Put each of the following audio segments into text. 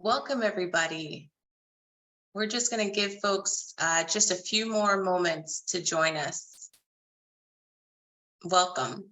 Welcome, everybody. We're just going to give folks just a few more moments to join us. Welcome.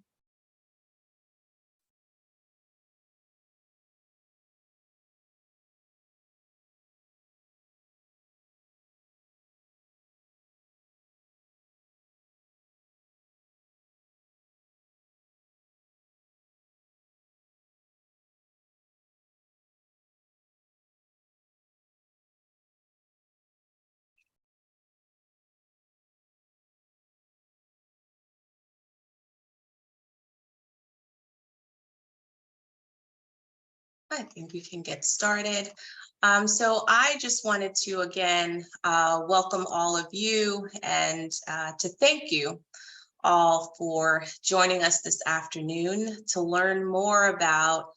I think we can get started. So I just wanted to again welcome all of you and to thank you all for joining us this afternoon to learn more about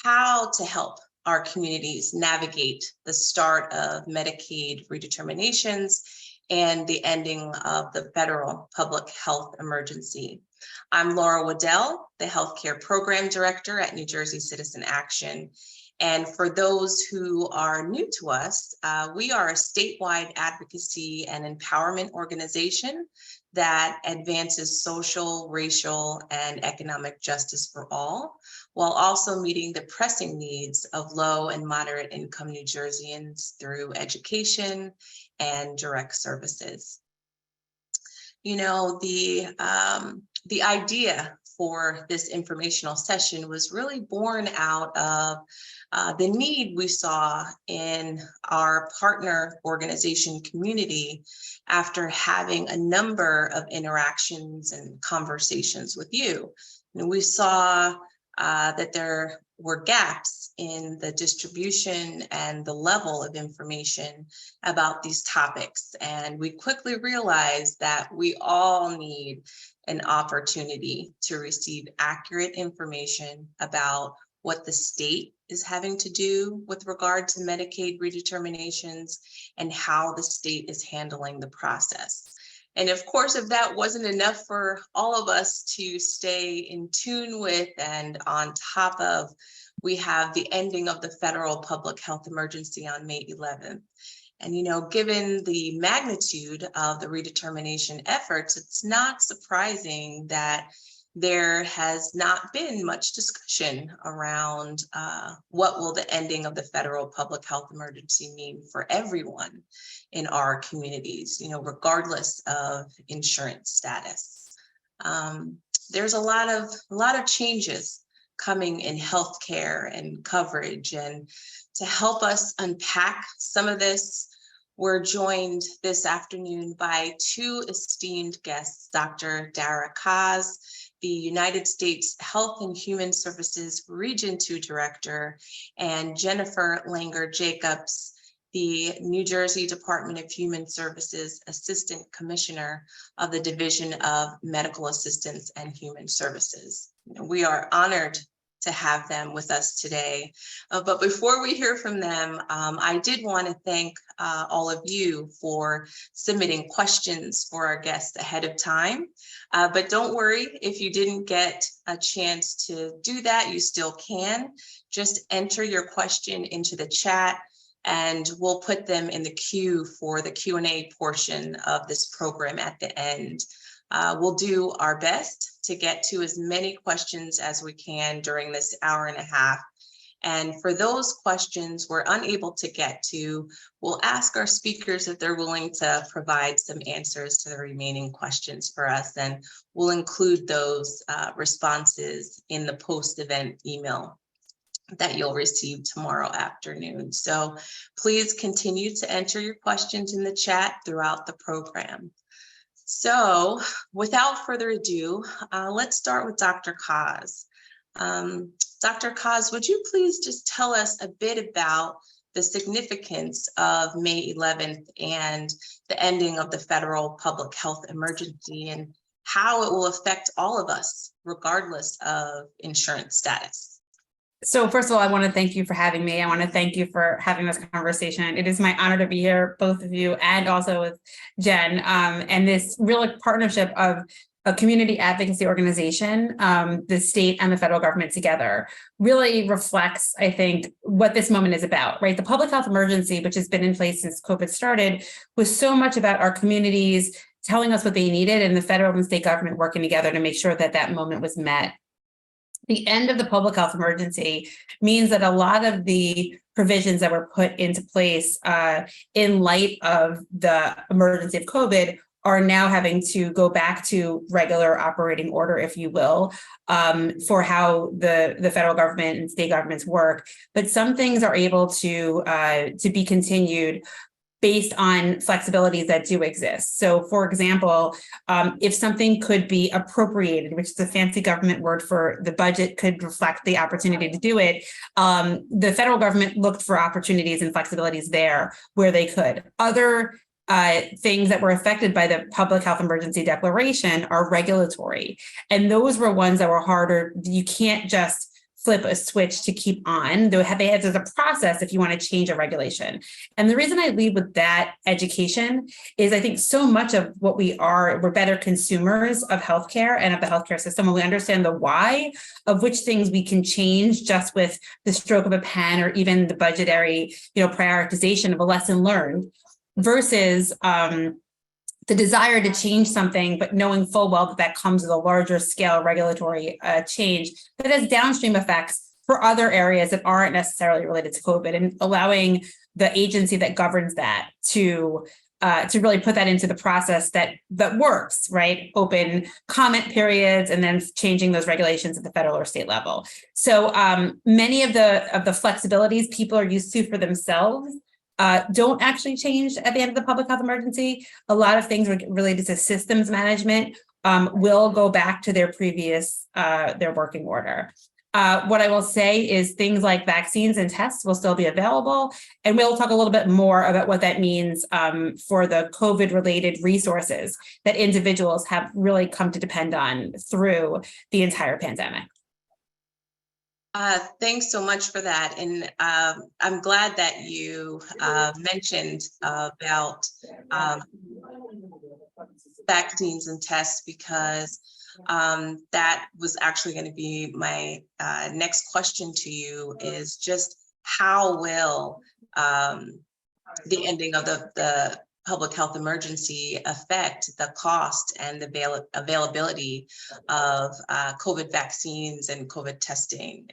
how to help our communities navigate the start of Medicaid redeterminations and the ending of the federal public health emergency. I'm Laura Waddell, the Healthcare Program Director at New Jersey Citizen Action. And for those who are new to us, we are a statewide advocacy and empowerment organization that advances social, racial, and economic justice for all, while also meeting the pressing needs of low and moderate income New Jerseyans through education and direct services. You know, the idea for this informational session was really born out of the need we saw in our partner organization community after having a number of interactions and conversations with you. And we saw that there were gaps in the distribution and the level of information about these topics. And we quickly realized that we all need an opportunity to receive accurate information about what the state is having to do with regard to Medicaid redeterminations and how the state is handling the process. And of course, if that wasn't enough for all of us to stay in tune with and on top of, we have the ending of the federal public health emergency on May 11th. And, you know, given the magnitude of the redetermination efforts, it's not surprising that there has not been much discussion around what will the ending of the federal public health emergency mean for everyone in our communities, you know, regardless of insurance status. There's a lot of changes coming in healthcare and coverage, and to help us unpack some of this, we're joined this afternoon by two esteemed guests, Dr. Dara Kass, the United States Health and Human Services Region 2 Director, and Jennifer Langer-Jacobs, the New Jersey Department of Human Services Assistant Commissioner of the Division of Medical Assistance and Human Services. We are honored to have them with us today. But before we hear from them, I did want to thank all of you for submitting questions for our guests ahead of time. But don't worry, if you didn't get a chance to do that, you still can. Just enter your question into the chat and we'll put them in the queue for the Q&A portion of this program at the end. We'll do our best to get to as many questions as we can during this hour and a half. And for those questions we're unable to get to, we'll ask our speakers if they're willing to provide some answers to the remaining questions for us. And we'll include those responses in the post-event email that you'll receive tomorrow afternoon. So please continue to enter your questions in the chat throughout the program. So without further ado, let's start with Dr. Kass. Dr. Kass, would you please just tell us a bit about the significance of May 11th and the ending of the federal public health emergency and how it will affect all of us, regardless of insurance status? So first of all, I want to thank you for having me. I want to thank you for having this conversation. It is my honor to be here, both of you, and also with Jen, and this real partnership of a community advocacy organization, the state and the federal government together, really reflects, I think, what this moment is about, right? The public health emergency, which has been in place since COVID started, was so much about our communities telling us what they needed and the federal and state government working together to make sure that that moment was met. The end of the public health emergency means that a lot of the provisions that were put into place in light of the emergency of COVID are now having to go back to regular operating order, if you will, for how the federal government and state governments work. But some things are able to be continued based on flexibilities that do exist. So, for example, if something could be appropriated, which is a fancy government word for the budget could reflect the opportunity to do it, the federal government looked for opportunities and flexibilities there where they could. Other things that were affected by the public health emergency declaration are regulatory. And those were ones that were harder. You can't just flip a switch to keep on. There's a process if you want to change a regulation. And the reason I lead with that education is I think so much of what we're better consumers of healthcare and of the healthcare system when we understand the why of which things we can change just with the stroke of a pen or even the budgetary, prioritization of a lesson learned versus the desire to change something, but knowing full well that comes with a larger scale regulatory change that has downstream effects for other areas that aren't necessarily related to COVID, and allowing the agency that governs that to really put that into the process that works, right? Open comment periods and then changing those regulations at the federal or state level. So many of the flexibilities people are used to for themselves don't actually change at the end of the public health emergency. A lot of things related to systems management will go back to their previous, their working order. What I will say is things like vaccines and tests will still be available. And we'll talk a little bit more about what that means for the COVID-related resources that individuals have really come to depend on through the entire pandemic. Thanks so much for that. And I'm glad that you mentioned about vaccines and tests, because that was actually going to be my next question to you, is just how will the ending of the public health emergency affect the cost and the availability of COVID vaccines and COVID testing?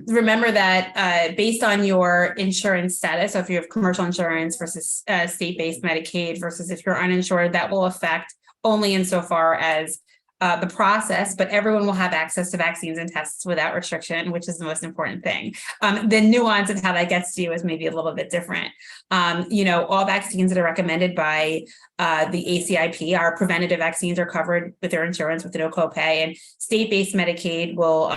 Remember that based on your insurance status, so if you have commercial insurance versus state-based Medicaid versus if you're uninsured, that will affect only insofar as the process, but everyone will have access to vaccines and tests without restriction, which is the most important thing. The nuance of how that gets to you is maybe a little bit different. All vaccines that are recommended by the ACIP, our preventative vaccines, are covered with their insurance with no copay, and state-based Medicaid will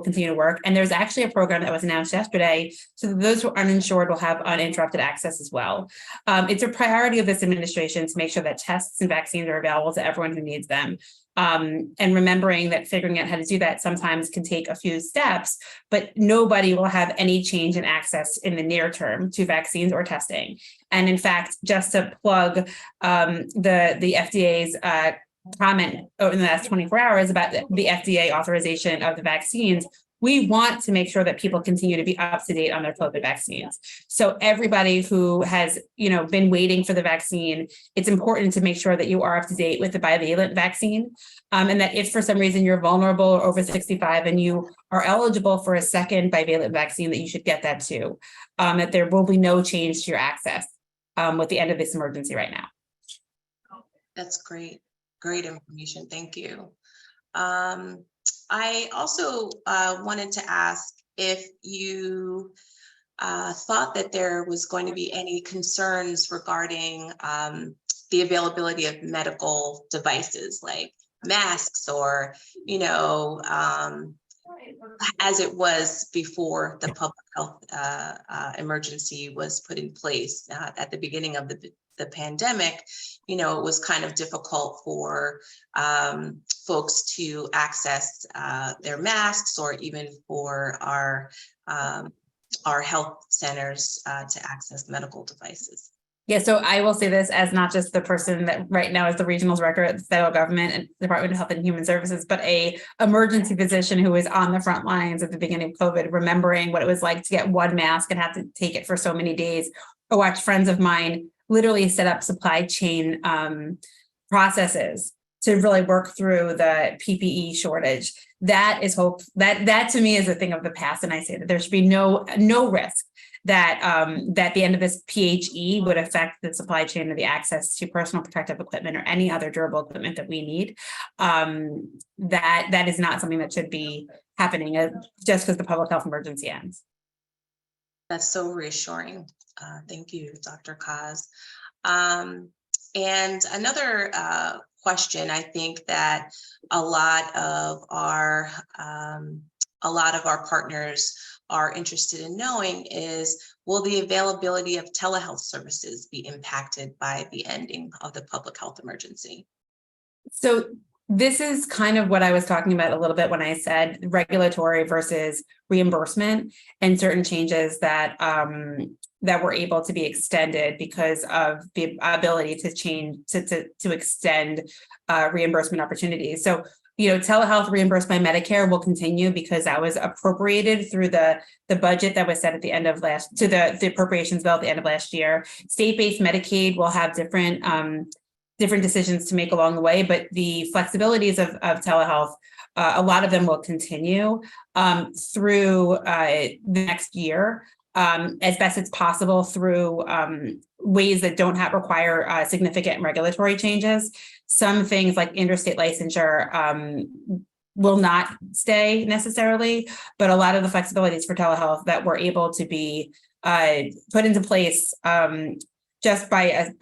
continue to work. And there's actually a program that was announced yesterday, so that those who are uninsured will have uninterrupted access as well. It's a priority of this administration to make sure that tests and vaccines are available to everyone who needs them. And remembering that figuring out how to do that sometimes can take a few steps, but nobody will have any change in access in the near term to vaccines or testing. And in fact, just to plug the FDA's comment in the last 24 hours about the FDA authorization of the vaccines, we want to make sure that people continue to be up to date on their COVID vaccines. So everybody who has, been waiting for the vaccine, it's important to make sure that you are up to date with the bivalent vaccine. And that if for some reason you're vulnerable or over 65 and you are eligible for a second bivalent vaccine, that you should get that too. That there will be no change to your access with the end of this emergency right now. That's great. Great information. Thank you. I also wanted to ask if you thought that there was going to be any concerns regarding the availability of medical devices like masks or, as it was before the public health emergency was put in place at the beginning of the pandemic. It was kind of difficult for folks to access their masks, or even for our health centers to access medical devices. Yeah, so I will say this as not just the person that right now is the regional director at the federal government and Department of Health and Human Services, but a emergency physician who was on the front lines at the beginning of COVID, remembering what it was like to get one mask and have to take it for so many days, or watch friends of mine literally set up supply chain processes to really work through the PPE shortage. That is hope. That to me is a thing of the past, and I say that there should be no risk that that the end of this PHE would affect the supply chain or the access to personal protective equipment or any other durable equipment that we need. That is not something that should be happening just because the public health emergency ends. That's so reassuring. Thank you, Dr. Kass. And another question, I think that a lot of our partners are interested in knowing is, will the availability of telehealth services be impacted by the ending of the public health emergency? So this is kind of what I was talking about a little bit when I said regulatory versus reimbursement, and certain changes that that were able to be extended because of the ability to change to extend reimbursement opportunities. So, you know, telehealth reimbursed by Medicare will continue because that was appropriated through the budget that was set at the end of the appropriations bill at the end of last year. State-based Medicaid will have different decisions to make along the way, but the flexibilities of telehealth, a lot of them will continue through the next year, as best as possible, through ways that don't require significant regulatory changes. Some things like interstate licensure will not stay necessarily, but a lot of the flexibilities for telehealth that were able to be put into place just by an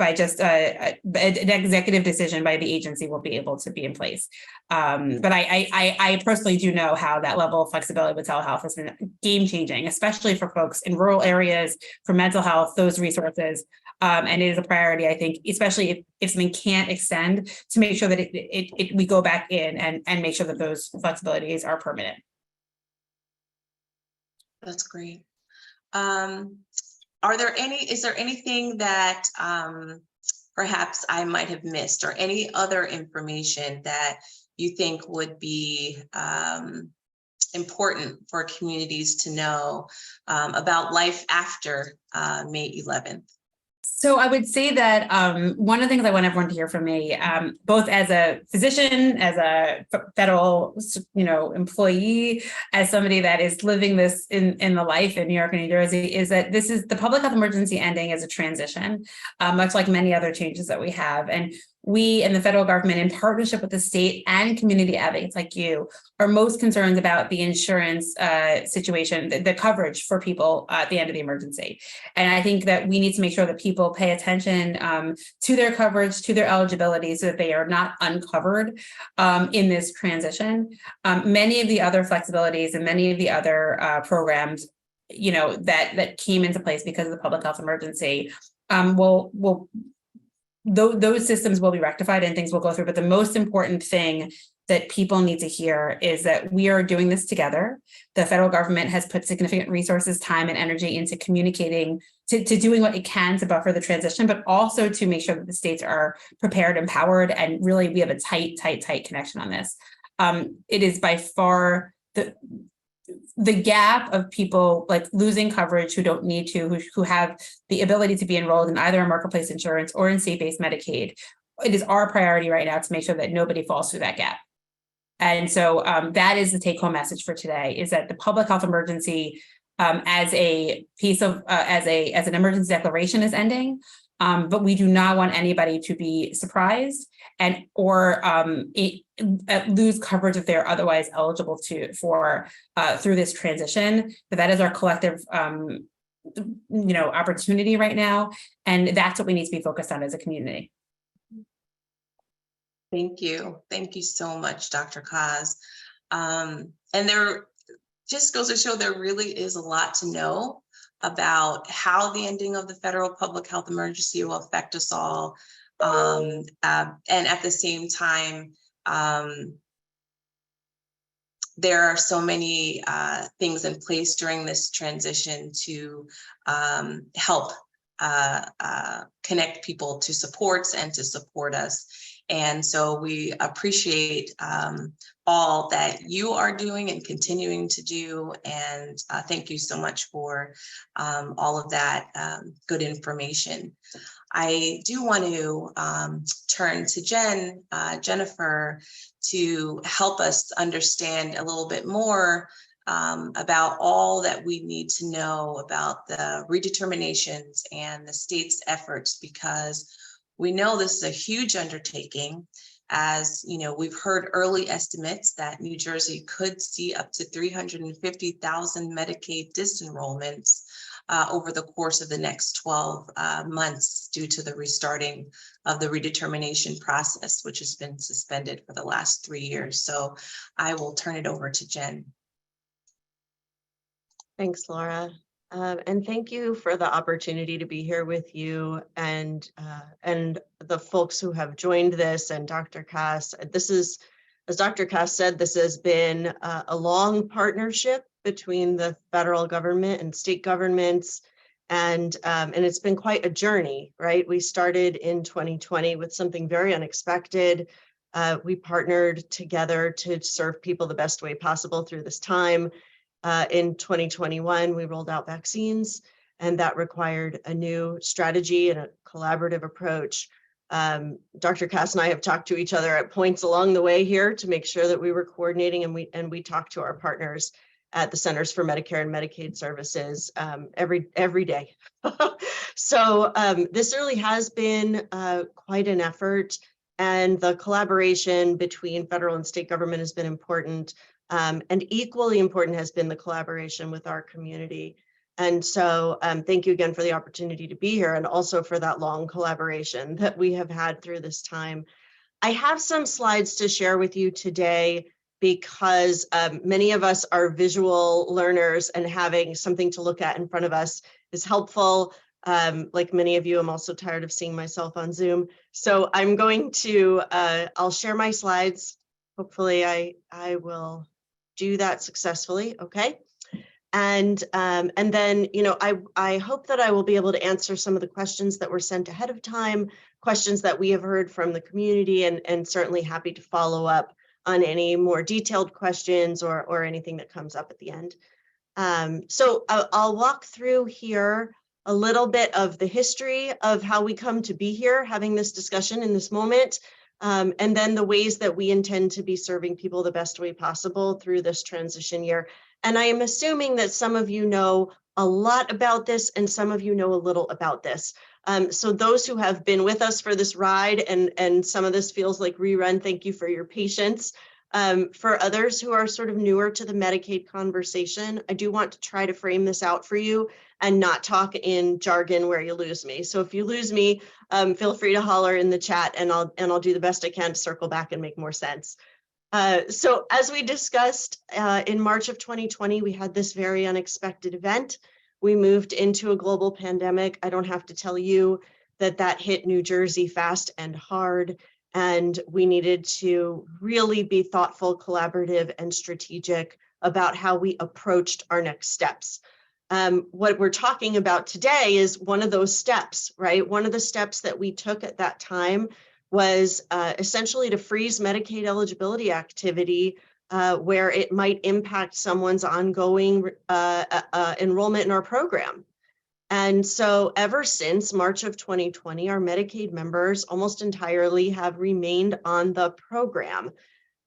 executive decision by the agency will be able to be in place. But I personally do know how that level of flexibility with telehealth has been game changing, especially for folks in rural areas, for mental health, those resources. And it is a priority, I think, especially if something can't extend, to make sure that we go back in and make sure that those flexibilities are permanent. That's great. Is there anything that perhaps I might have missed, or any other information that you think would be important for communities to know about life after May 11th? So I would say that one of the things I want everyone to hear from me, both as a physician, as a federal, employee, as somebody that is living this in the life in New York and New Jersey, is that this is the public health emergency ending as a transition, much like many other changes that we have. And we in the federal government, in partnership with the state and community advocates like you, are most concerned about the insurance situation, the coverage for people at the end of the emergency. And I think that we need to make sure that people pay attention to their coverage, to their eligibility, so that they are not uncovered in this transition. Many of the other flexibilities and many of the other programs, that came into place because of the public health emergency those systems will be rectified and things will go through. But the most important thing that people need to hear is that we are doing this together. The federal government has put significant resources, time, and energy into communicating, to doing what it can to buffer the transition, but also to make sure that the states are prepared, empowered, and really we have a tight connection on this. It is by far the gap of people like losing coverage who don't need to, who have the ability to be enrolled in either a marketplace insurance or in state-based Medicaid. It is our priority right now to make sure that nobody falls through that gap. And so that is the take-home message for today, is that the public health emergency as a piece of, as an emergency declaration is ending, but we do not want anybody to be surprised or lose coverage if they're otherwise eligible for through this transition. But that is our collective opportunity right now, and that's what we need to be focused on as a community. Thank you so much, Dr. Kass. And there just goes to show there really is a lot to know about how the ending of the federal public health emergency will affect us all. And at the same time, there are so many things in place during this transition to help connect people to supports and to support us. And so we appreciate all that you are doing and continuing to do. And thank you so much for all of that good information. I do want to turn to Jennifer, to help us understand a little bit more about all that we need to know about the redeterminations and the state's efforts, because we know this is a huge undertaking. As you know, we've heard early estimates that New Jersey could see up to 350,000 Medicaid disenrollments over the course of the next 12 months due to the restarting of the redetermination process, which has been suspended for the last 3 years. So I will turn it over to Jen. Thanks, Laura. And thank you for the opportunity to be here with you and the folks who have joined this, and Dr. Kass. This is, as Dr. Kass said, this has been a long partnership between the federal government and state governments, and it's been quite a journey, right? We started in 2020 with something very unexpected. We partnered together to serve people the best way possible through this time. In 2021, we rolled out vaccines, and that required a new strategy and a collaborative approach. Dr. Kass and I have talked to each other at points along the way here to make sure that we were coordinating, and we talked to our partners at the Centers for Medicare and Medicaid Services every day. So this really has been quite an effort, and the collaboration between federal and state government has been important. And equally important has been the collaboration with our community. And so thank you again for the opportunity to be here, and also for that long collaboration that we have had through this time. I have some slides to share with you today because many of us are visual learners, and having something to look at in front of us is helpful. Like many of you, I'm also tired of seeing myself on Zoom. So I'm going to, I'll share my slides. Hopefully I will do that successfully. Okay. And then, you know, I hope that I will be able to answer some of the questions that were sent ahead of time, questions that we have heard from the community, and certainly happy to follow up on any more detailed questions or anything that comes up at the end. So I'll walk through here a little bit of the history of how we come to be here having this discussion in this moment. And then the ways that we intend to be serving people the best way possible through this transition year. And I am assuming that some of you know a lot about this, and some of you know a little about this. So those who have been with us for this ride, and some of this feels like rerun, thank you for your patience. For others who are sort of newer to the Medicaid conversation, I do want to try to frame this out for you and not talk in jargon where you lose me. So if you lose me, feel free to holler in the chat, and I'll do the best I can to circle back and make more sense. So as we discussed in March of 2020, we had this very unexpected event. We moved into a global pandemic. I don't have to tell you that hit New Jersey fast and hard, and we needed to really be thoughtful, collaborative, and strategic about how we approached our next steps. What we're talking about today is one of those steps, right? One of the steps that we took at that time was essentially to freeze Medicaid eligibility activity where it might impact someone's ongoing enrollment in our program. And so ever since March of 2020, our Medicaid members almost entirely have remained on the program.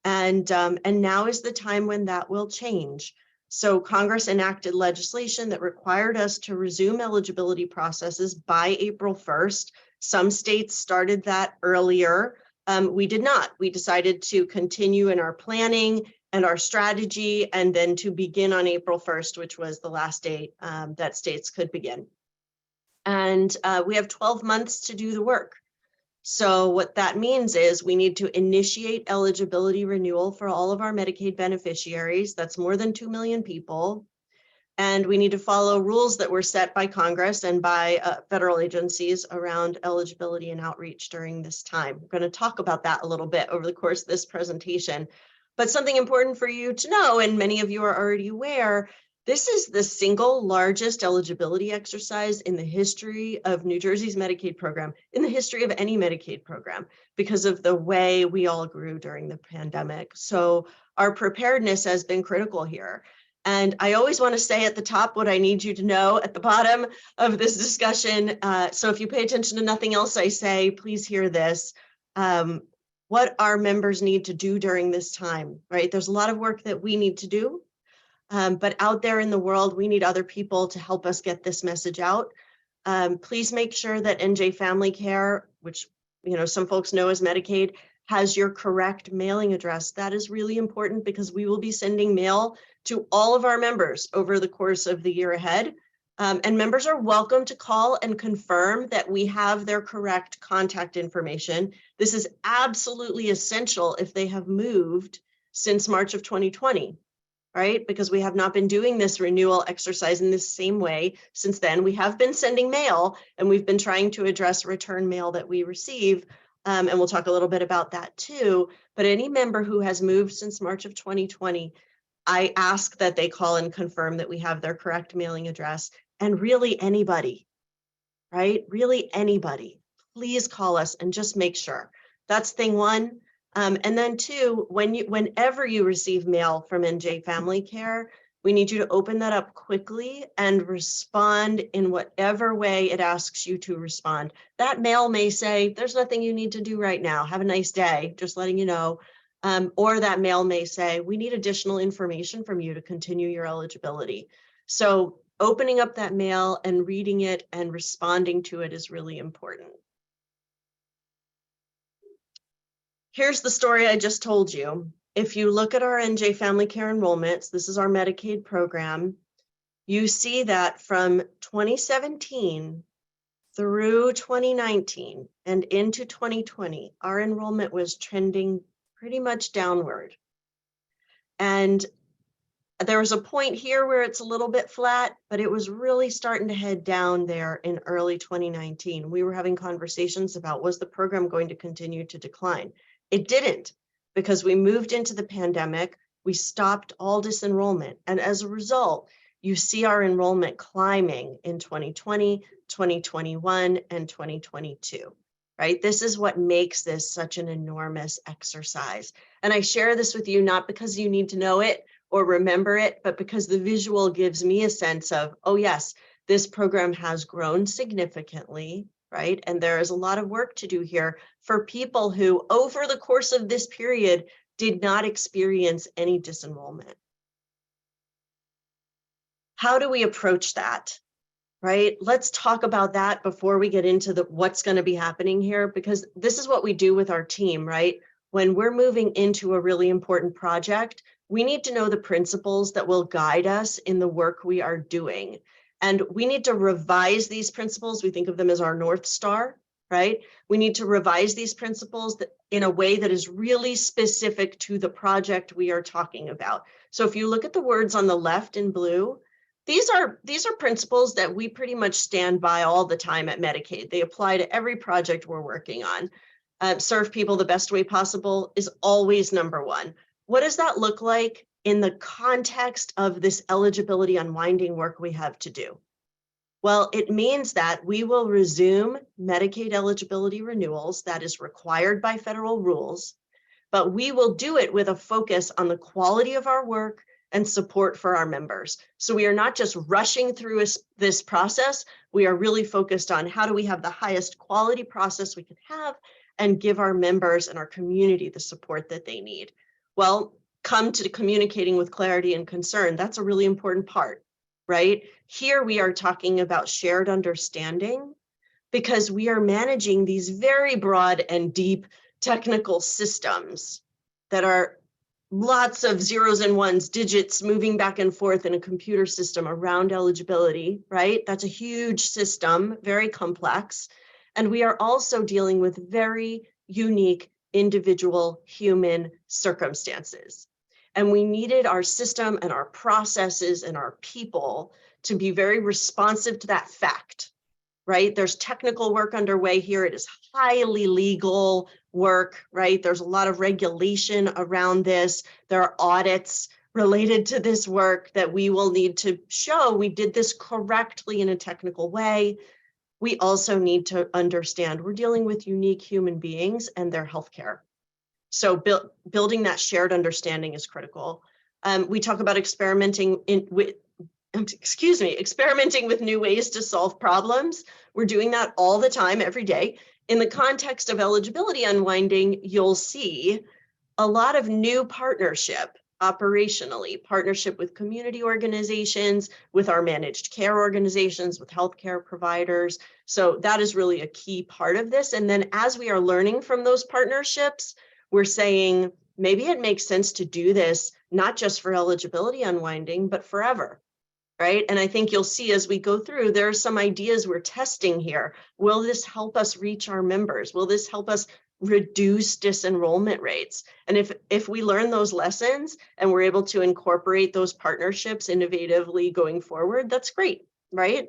And now is the time when that will change. So Congress enacted legislation that required us to resume eligibility processes by April 1st. Some states started that earlier. We did not. We decided to continue in our planning and our strategy, and then to begin on April 1st, which was the last date that states could begin. And we have 12 months to do the work. So what that means is we need to initiate eligibility renewal for all of our Medicaid beneficiaries. That's more than 2 million people. And we need to follow rules that were set by Congress and by federal agencies around eligibility and outreach during this time. We're going to talk about that a little bit over the course of this presentation. But something important for you to know, and many of you are already aware, This is the single largest eligibility exercise in the history of New Jersey's Medicaid program, in the history of any Medicaid program, because of the way we all grew during the pandemic. So our preparedness has been critical here. And I always want to say at the top what I need you to know at the bottom of this discussion. So if you pay attention to nothing else I say, please hear this. What our members need to do during this time, right? There's a lot of work that we need to do. But out there in the world, we need other people to help us get this message out. Please make sure that NJ FamilyCare, which some folks know as Medicaid, has your correct mailing address. That is really important because we will be sending mail to all of our members over the course of the year ahead. And members are welcome to call and confirm that we have their correct contact information. This is absolutely essential if they have moved since March of 2020. Right? Because we have not been doing this renewal exercise in the same way since then. We have been sending mail and we've been trying to address return mail that we receive. And we'll talk a little bit about that too. But any member who has moved since March of 2020, I ask that they call and confirm that we have their correct mailing address. And really anybody, right? Really anybody, please call us and just make sure. That's thing one. And then two, whenever you receive mail from NJ FamilyCare, we need you to open that up quickly and respond in whatever way it asks you to respond. That mail may say, there's nothing you need to do right now. Have a nice day, just letting you know. Or that mail may say, we need additional information from you to continue your eligibility. So opening up that mail and reading it and responding to it is really important. Here's the story I just told you. If you look at our NJ FamilyCare enrollments, this is our Medicaid program, you see that from 2017 through 2019 and into 2020, our enrollment was trending pretty much downward. And there was a point here where it's a little bit flat, but it was really starting to head down there in early 2019. We were having conversations about, was the program going to continue to decline? It didn't, because we moved into the pandemic, we stopped all disenrollment. And as a result, you see our enrollment climbing in 2020, 2021, and 2022, right? This is what makes this such an enormous exercise. And I share this with you, not because you need to know it or remember it, but because the visual gives me a sense of, oh yes, this program has grown significantly, right? And there is a lot of work to do here for people who, over the course of this period, did not experience any disenrollment. How do we approach that, right? Let's talk about that before we get into what's going to be happening here, because this is what we do with our team, right? When we're moving into a really important project, we need to know the principles that will guide us in the work we are doing. And we need to revise these principles. We think of them as our North Star, right? We need to revise these principles in a way that is really specific to the project we are talking about. So if you look at the words on the left in blue, these are principles that we pretty much stand by all the time at Medicaid. They apply to every project we're working on. Serve people the best way possible is always number one. What does that look like in the context of this eligibility unwinding work we have to do? Well, it means that we will resume Medicaid eligibility renewals that is required by federal rules, but we will do it with a focus on the quality of our work and support for our members. So we are not just rushing through this process, we are really focused on how do we have the highest quality process we can have and give our members and our community the support that they need. Well, come to communicating with clarity and concern. That's a really important part, right? Here we are talking about shared understanding because we are managing these very broad and deep technical systems that are lots of zeros and ones, digits moving back and forth in a computer system around eligibility, right? That's a huge system, very complex. And we are also dealing with very unique individual human circumstances. And we needed our system and our processes and our people to be very responsive to that fact, right? There's technical work underway here. It is highly legal work, right? There's a lot of regulation around this. There are audits related to this work that we will need to show we did this correctly in a technical way. We also need to understand we're dealing with unique human beings and their healthcare. So building that shared understanding is critical. We talk about experimenting with new ways to solve problems. We're doing that all the time, every day. In the context of eligibility unwinding, you'll see a lot of new partnership operationally, partnership with community organizations, with our managed care organizations, with healthcare providers. So that is really a key part of this. And then as we are learning from those partnerships, we're saying maybe it makes sense to do this, not just for eligibility unwinding, but forever, right? And I think you'll see as we go through, there are some ideas we're testing here. Will this help us reach our members? Will this help us reduce disenrollment rates? And if we learn those lessons and we're able to incorporate those partnerships innovatively going forward, that's great, right?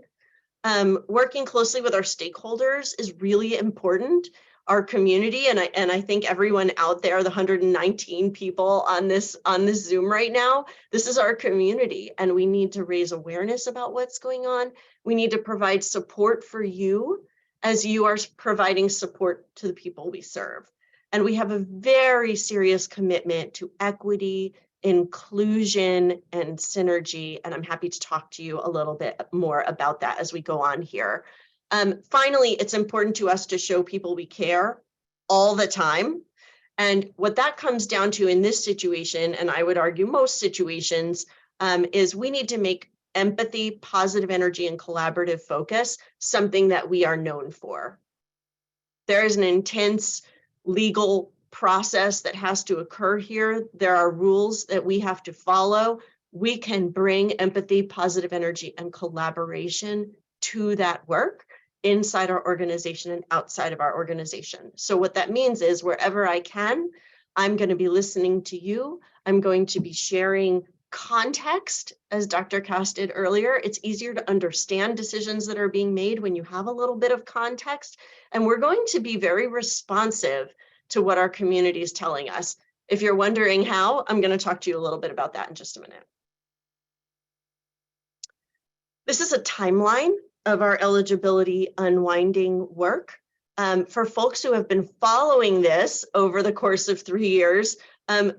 Working closely with our stakeholders is really important. Our community, and I think everyone out there, the 119 people on this Zoom right now, this is our community, and we need to raise awareness about what's going on. We need to provide support for you as you are providing support to the people we serve. And we have a very serious commitment to equity, inclusion, and synergy. And I'm happy to talk to you a little bit more about that as we go on here. Finally, it's important to us to show people we care all the time. And what that comes down to in this situation, and I would argue most situations, is we need to make empathy, positive energy, and collaborative focus something that we are known for. There is an intense legal process that has to occur here. There are rules that we have to follow. We can bring empathy, positive energy, and collaboration to that work inside our organization and outside of our organization. So what that means is wherever I can, I'm going to be listening to you. I'm going to be sharing context, as Dr. Kass did earlier. It's easier to understand decisions that are being made when you have a little bit of context. And we're going to be very responsive to what our community is telling us. If you're wondering how, I'm going to talk to you a little bit about that in just a minute. This is a timeline of our eligibility unwinding work. For folks who have been following this over the course of 3 years,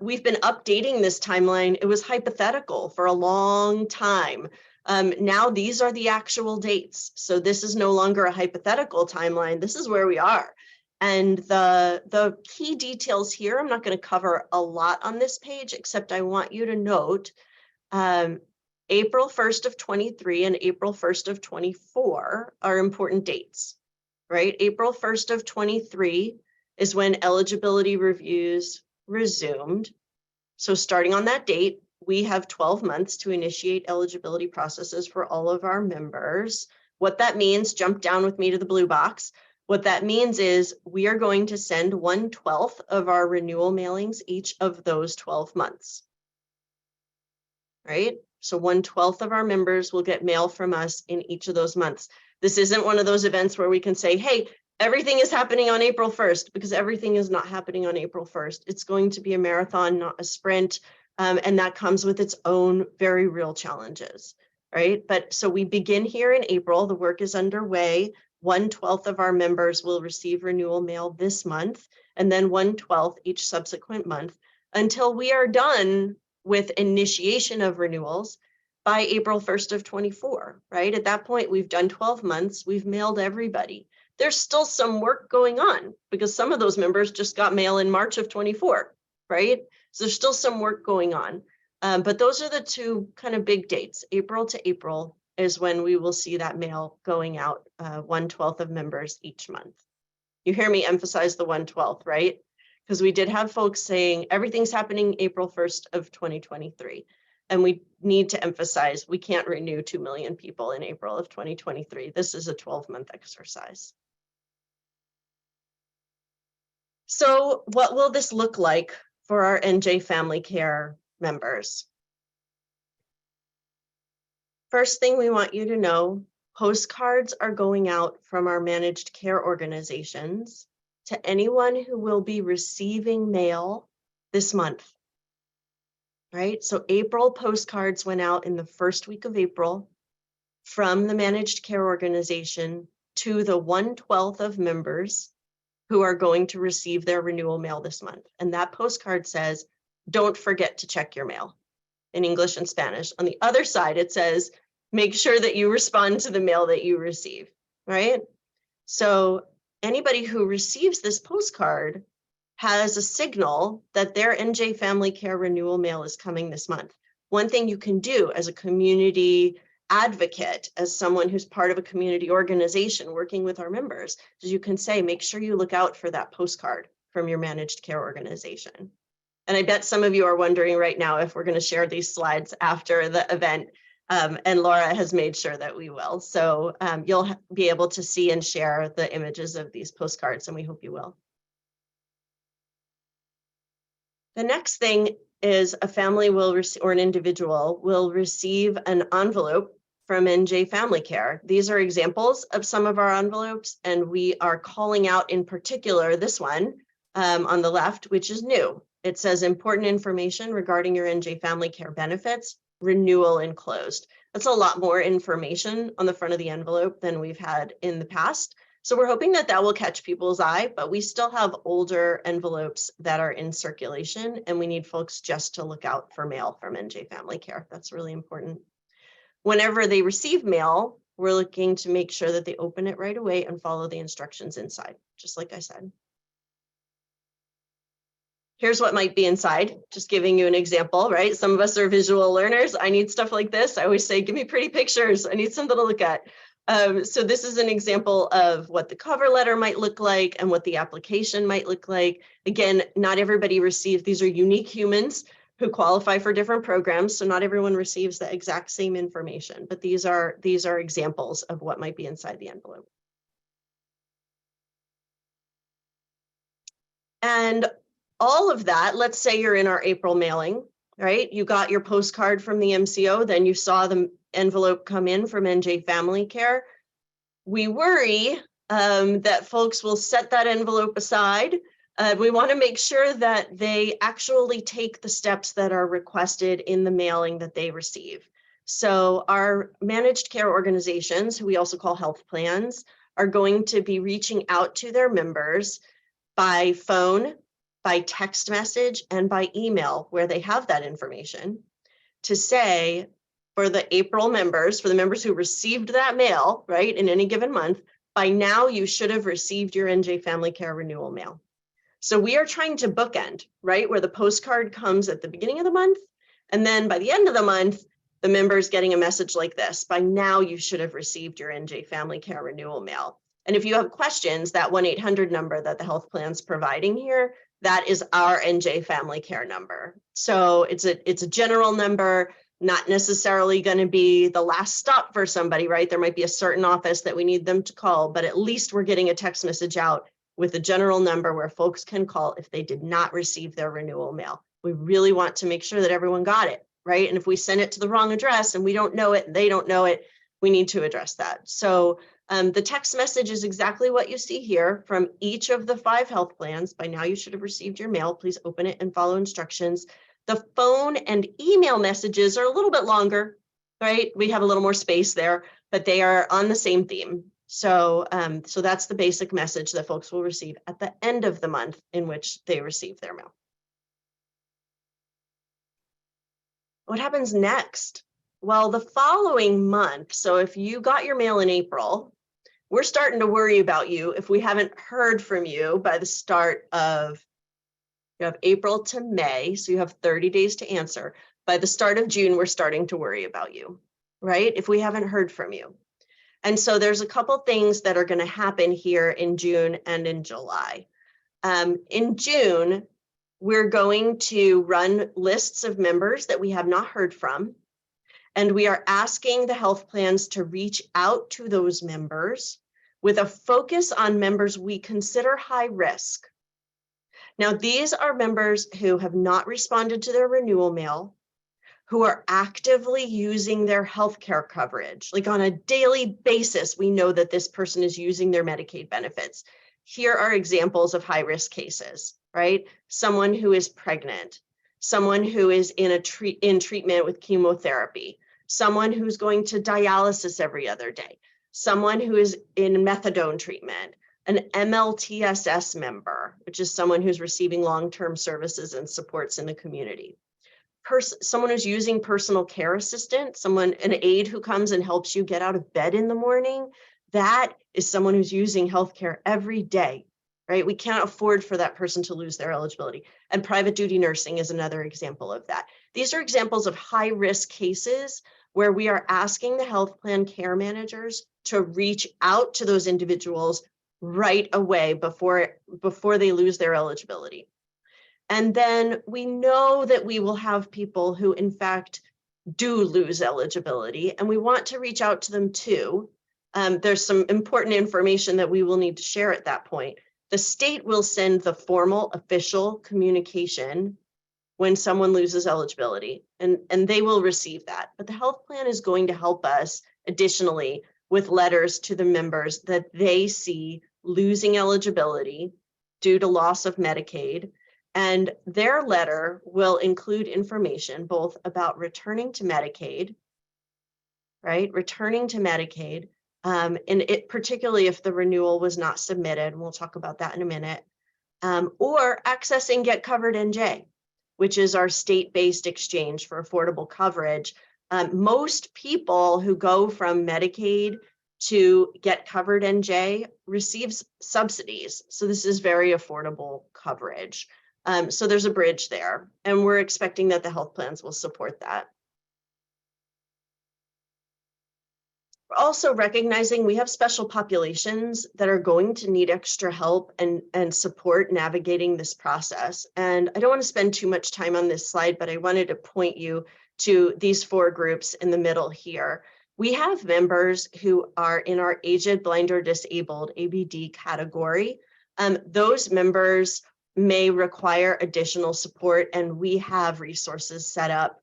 we've been updating this timeline. It was hypothetical for a long time. Now these are the actual dates. So this is no longer a hypothetical timeline. This is where we are. And the key details here, I'm not going to cover a lot on this page, except I want you to note April 1st of 23 and April 1st of 24 are important dates, right? April 1st of 23 is when eligibility reviews resumed. So starting on that date, we have 12 months to initiate eligibility processes for all of our members. What that means, jump down with me to the blue box. What that means is we are going to send 1/12 of our renewal mailings each of those 12 months, right? So 1/12 of our members will get mail from us in each of those months. This isn't one of those events where we can say, hey, everything is happening on April 1st, because everything is not happening on April 1st. It's going to be a marathon, not a sprint. And that comes with its own very real challenges, right? But so we begin here in April, the work is underway. 1/12 of our members will receive renewal mail this month, and then 1/12 each subsequent month until we are done with initiation of renewals by April 1st of 24, right? At that point, we've done 12 months, we've mailed everybody. There's still some work going on because some of those members just got mail in March of 24, right? So there's still some work going on. But those are the two kind of big dates. April to April is when we will see that mail going out, 1/12 of members each month. You hear me emphasize the 1/12, right? Because we did have folks saying everything's happening April 1st of 2023. And we need to emphasize we can't renew 2 million people in April of 2023. This is a 12-month exercise. So what will this look like for our NJ FamilyCare members? First thing we want you to know, postcards are going out from our managed care organizations to anyone who will be receiving mail this month. right? So April postcards went out in the first week of April from the managed care organization to the 1/12 of members who are going to receive their renewal mail this month. And that postcard says, don't forget to check your mail, in English and Spanish. On the other side, it says, make sure that you respond to the mail that you receive, right? So anybody who receives this postcard has a signal that their NJ FamilyCare renewal mail is coming this month. One thing you can do as a community advocate, as someone who's part of a community organization working with our members, is you can say, make sure you look out for that postcard from your managed care organization. And I bet some of you are wondering right now if we're going to share these slides after the event. And Laura has made sure that we will. So you'll be able to see and share the images of these postcards, and we hope you will. The next thing is a family will receive, or an individual will receive an envelope from NJ FamilyCare. These are examples of some of our envelopes, and we are calling out in particular this one on the left, which is new. It says important information regarding your NJ FamilyCare benefits, renewal enclosed. That's a lot more information on the front of the envelope than we've had in the past. So we're hoping that that will catch people's eye, but we still have older envelopes that are in circulation, and we need folks just to look out for mail from NJ FamilyCare. That's really important. Whenever they receive mail, we're looking to make sure that they open it right away and follow the instructions inside, just like I said. Here's what might be inside, just giving you an example, right? Some of us are visual learners. I need stuff like this. I always say, give me pretty pictures. I need something to look at. So this is an example of what the cover letter might look like and what the application might look like. Again, not everybody receives, these are unique humans who qualify for different programs. So not everyone receives the exact same information, but these are examples of what might be inside the envelope. And all of that, let's say you're in our April mailing, right? You got your postcard from the MCO, then you saw the envelope come in from NJ FamilyCare. We worry that folks will set that envelope aside. We want to make sure that they actually take the steps that are requested in the mailing that they receive. So our managed care organizations, who we also call health plans, are going to be reaching out to their members by phone, by text message, and by email, where they have that information, to say, for the April members, for the members who received that mail, right, in any given month, by now you should have received your NJ FamilyCare renewal mail. So we are trying to bookend, right, where the postcard comes at the beginning of the month, and then by the end of the month, the member's getting a message like this: by now you should have received your NJ FamilyCare renewal mail. And if you have questions, that 1-800 number that the health plan's providing here, that is our NJ FamilyCare number. So it's a general number, not necessarily going to be the last stop for somebody, right? There might be a certain office that we need them to call, but at least we're getting a text message out with a general number where folks can call if they did not receive their renewal mail. We really want to make sure that everyone got it, right? And if we send it to the wrong address and we don't know it, and they don't know it, we need to address that. So the text message is exactly what you see here from each of the 5 health plans. By now you should have received your mail. Please open it and follow instructions. The phone and email messages are a little bit longer, right? We have a little more space there, but they are on the same theme. So, so that's the basic message that folks will receive at the end of the month in which they receive their mail. What happens next? Well, the following month, so if you got your mail in April, we're starting to worry about you if we haven't heard from you by the start of, you have April to May, so you have 30 days to answer. By the start of June, we're starting to worry about you, right? If we haven't heard from you. And so there's a couple things that are going to happen here in June and in July. In June, we're going to run lists of members that we have not heard from. And we are asking the health plans to reach out to those members with a focus on members we consider high risk. Now, these are members who have not responded to their renewal mail, who are actively using their healthcare coverage. Like on a daily basis, we know that this person is using their Medicaid benefits. Here are examples of high risk cases, right? Someone who is pregnant, someone who is in treatment with chemotherapy, someone who's going to dialysis every other day, someone who is in methadone treatment, an MLTSS member, which is someone who's receiving long-term services and supports in the community. Someone who's using personal care assistant, an aide who comes and helps you get out of bed in the morning. That is someone who's using healthcare every day, right? We can't afford for that person to lose their eligibility. And private duty nursing is another example of that. These are examples of high-risk cases where we are asking the health plan care managers to reach out to those individuals right away before they lose their eligibility. And then we know that we will have people who, in fact, do lose eligibility, and we want to reach out to them too. There's some important information that we will need to share at that point. The state will send the formal official communication when someone loses eligibility, and they will receive that. But the health plan is going to help us additionally with letters to the members that they see losing eligibility due to loss of Medicaid. And their letter will include information both about returning to Medicaid, right? Returning to Medicaid, and it particularly if the renewal was not submitted, and we'll talk about that in a minute, or accessing Get Covered NJ, which is our state-based exchange for affordable coverage. Most people who go from Medicaid to Get Covered NJ receives subsidies. So this is very affordable coverage. So there's a bridge there, and we're expecting that the health plans will support that. We're also recognizing we have special populations that are going to need extra help and support navigating this process. And I don't want to spend too much time on this slide, but I wanted to point you to these 4 groups in the middle here. We have members who are in our aged, blind, or disabled ABD category. Those members may require additional support, and we have resources set up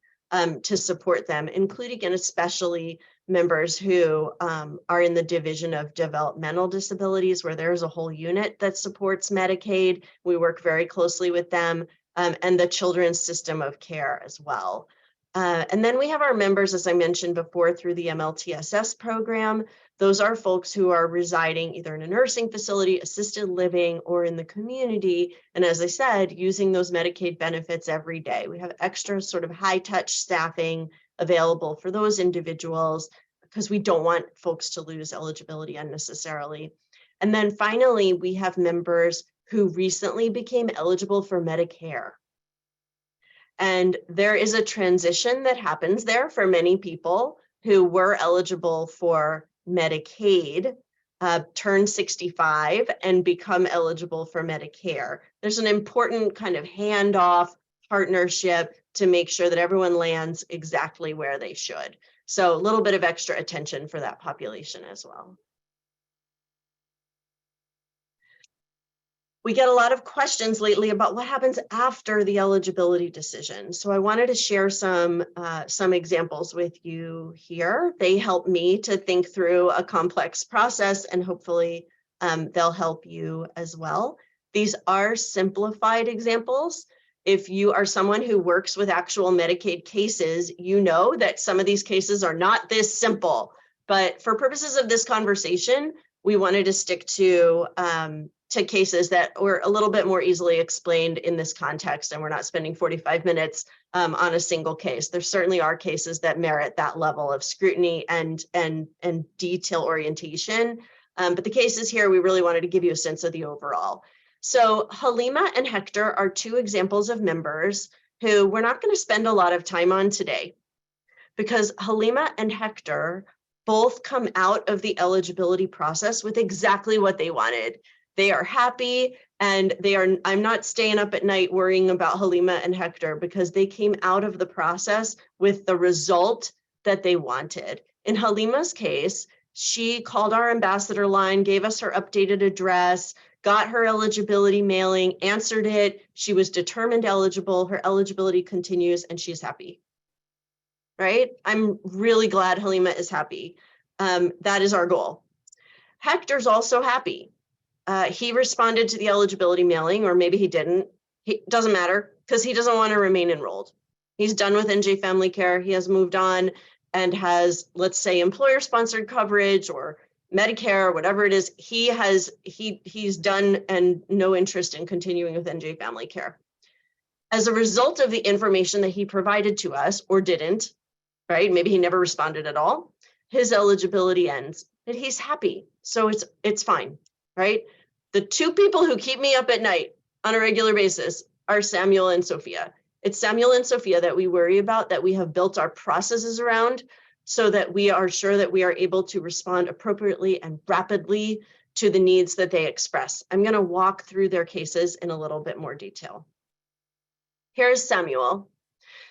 to support them, including and especially members who are in the Division of Developmental Disabilities, where there's a whole unit that supports Medicaid. We work very closely with them, and the Children's System of Care as well. And then we have our members, as I mentioned before, through the MLTSS program. Those are folks who are residing either in a nursing facility, assisted living, or in the community. And as I said, using those Medicaid benefits every day. We have extra sort of high touch staffing available for those individuals because we don't want folks to lose eligibility unnecessarily. And then finally, we have members who recently became eligible for Medicare. And there is a transition that happens there for many people who were eligible for Medicaid, turn 65 and become eligible for Medicare. There's an important kind of handoff partnership to make sure that everyone lands exactly where they should. So a little bit of extra attention for that population as well. We get a lot of questions lately about what happens after the eligibility decision. So I wanted to share some examples with you here. They help me to think through a complex process, and hopefully they'll help you as well. These are simplified examples. If you are someone who works with actual Medicaid cases, you know that some of these cases are not this simple. But for purposes of this conversation, we wanted to stick to cases that were a little bit more easily explained in this context, and we're not spending 45 minutes on a single case. There certainly are cases that merit that level of scrutiny and detail orientation, but the cases here, we really wanted to give you a sense of the overall. So Halima and Hector are 2 examples of members who we're not going to spend a lot of time on today, because Halima and Hector both come out of the eligibility process with exactly what they wanted. They are happy, and I'm not staying up at night worrying about Halima and Hector, because they came out of the process with the result that they wanted. In Halima's case, she called our ambassador line, gave us her updated address, got her eligibility mailing, answered it. She was determined eligible. Her eligibility continues, and she's happy. Right? I'm really glad Halima is happy. That is our goal. Hector's also happy. He responded to the eligibility mailing, or maybe he didn't. It doesn't matter. because he doesn't want to remain enrolled. He's done with NJ FamilyCare. He has moved on and has, let's say, employer-sponsored coverage or Medicare, or whatever it is. He's done and no interest in continuing with NJ FamilyCare. As a result of the information that he provided to us, or didn't, right? Maybe he never responded at all. His eligibility ends, and he's happy. So it's fine, right? The two people who keep me up at night on a regular basis are Samuel and Sophia. It's Samuel and Sophia that we worry about, that we have built our processes around so that we are sure that we are able to respond appropriately and rapidly to the needs that they express. I'm going to walk through their cases in a little bit more detail. Here's Samuel.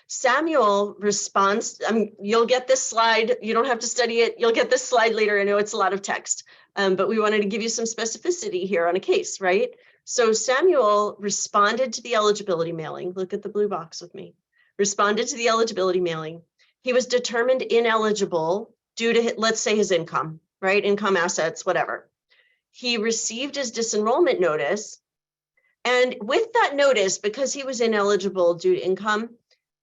Samuel responds, you'll get this slide. You don't have to study it. You'll get this slide later. I know it's a lot of text, but we wanted to give you some specificity here on a case, right? So Samuel responded to the eligibility mailing. Look at the blue box with me. Responded to the eligibility mailing. He was determined ineligible due to, let's say, his income, right? Income, assets, whatever. He received his disenrollment notice. And with that notice, because he was ineligible due to income,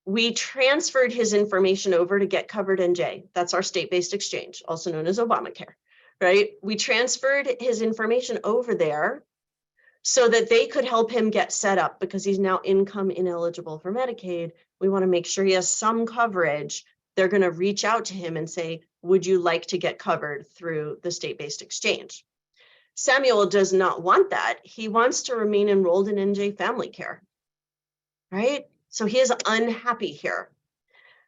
we transferred his information over to Get Covered NJ. That's our state-based exchange, also known as Obamacare, right? We transferred his information over there so that they could help him get set up, because he's now income ineligible for Medicaid. We want to make sure he has some coverage. They're going to reach out to him and say, would you like to get covered through the state-based exchange? Samuel does not want that. He wants to remain enrolled in NJ FamilyCare, right? So he is unhappy here.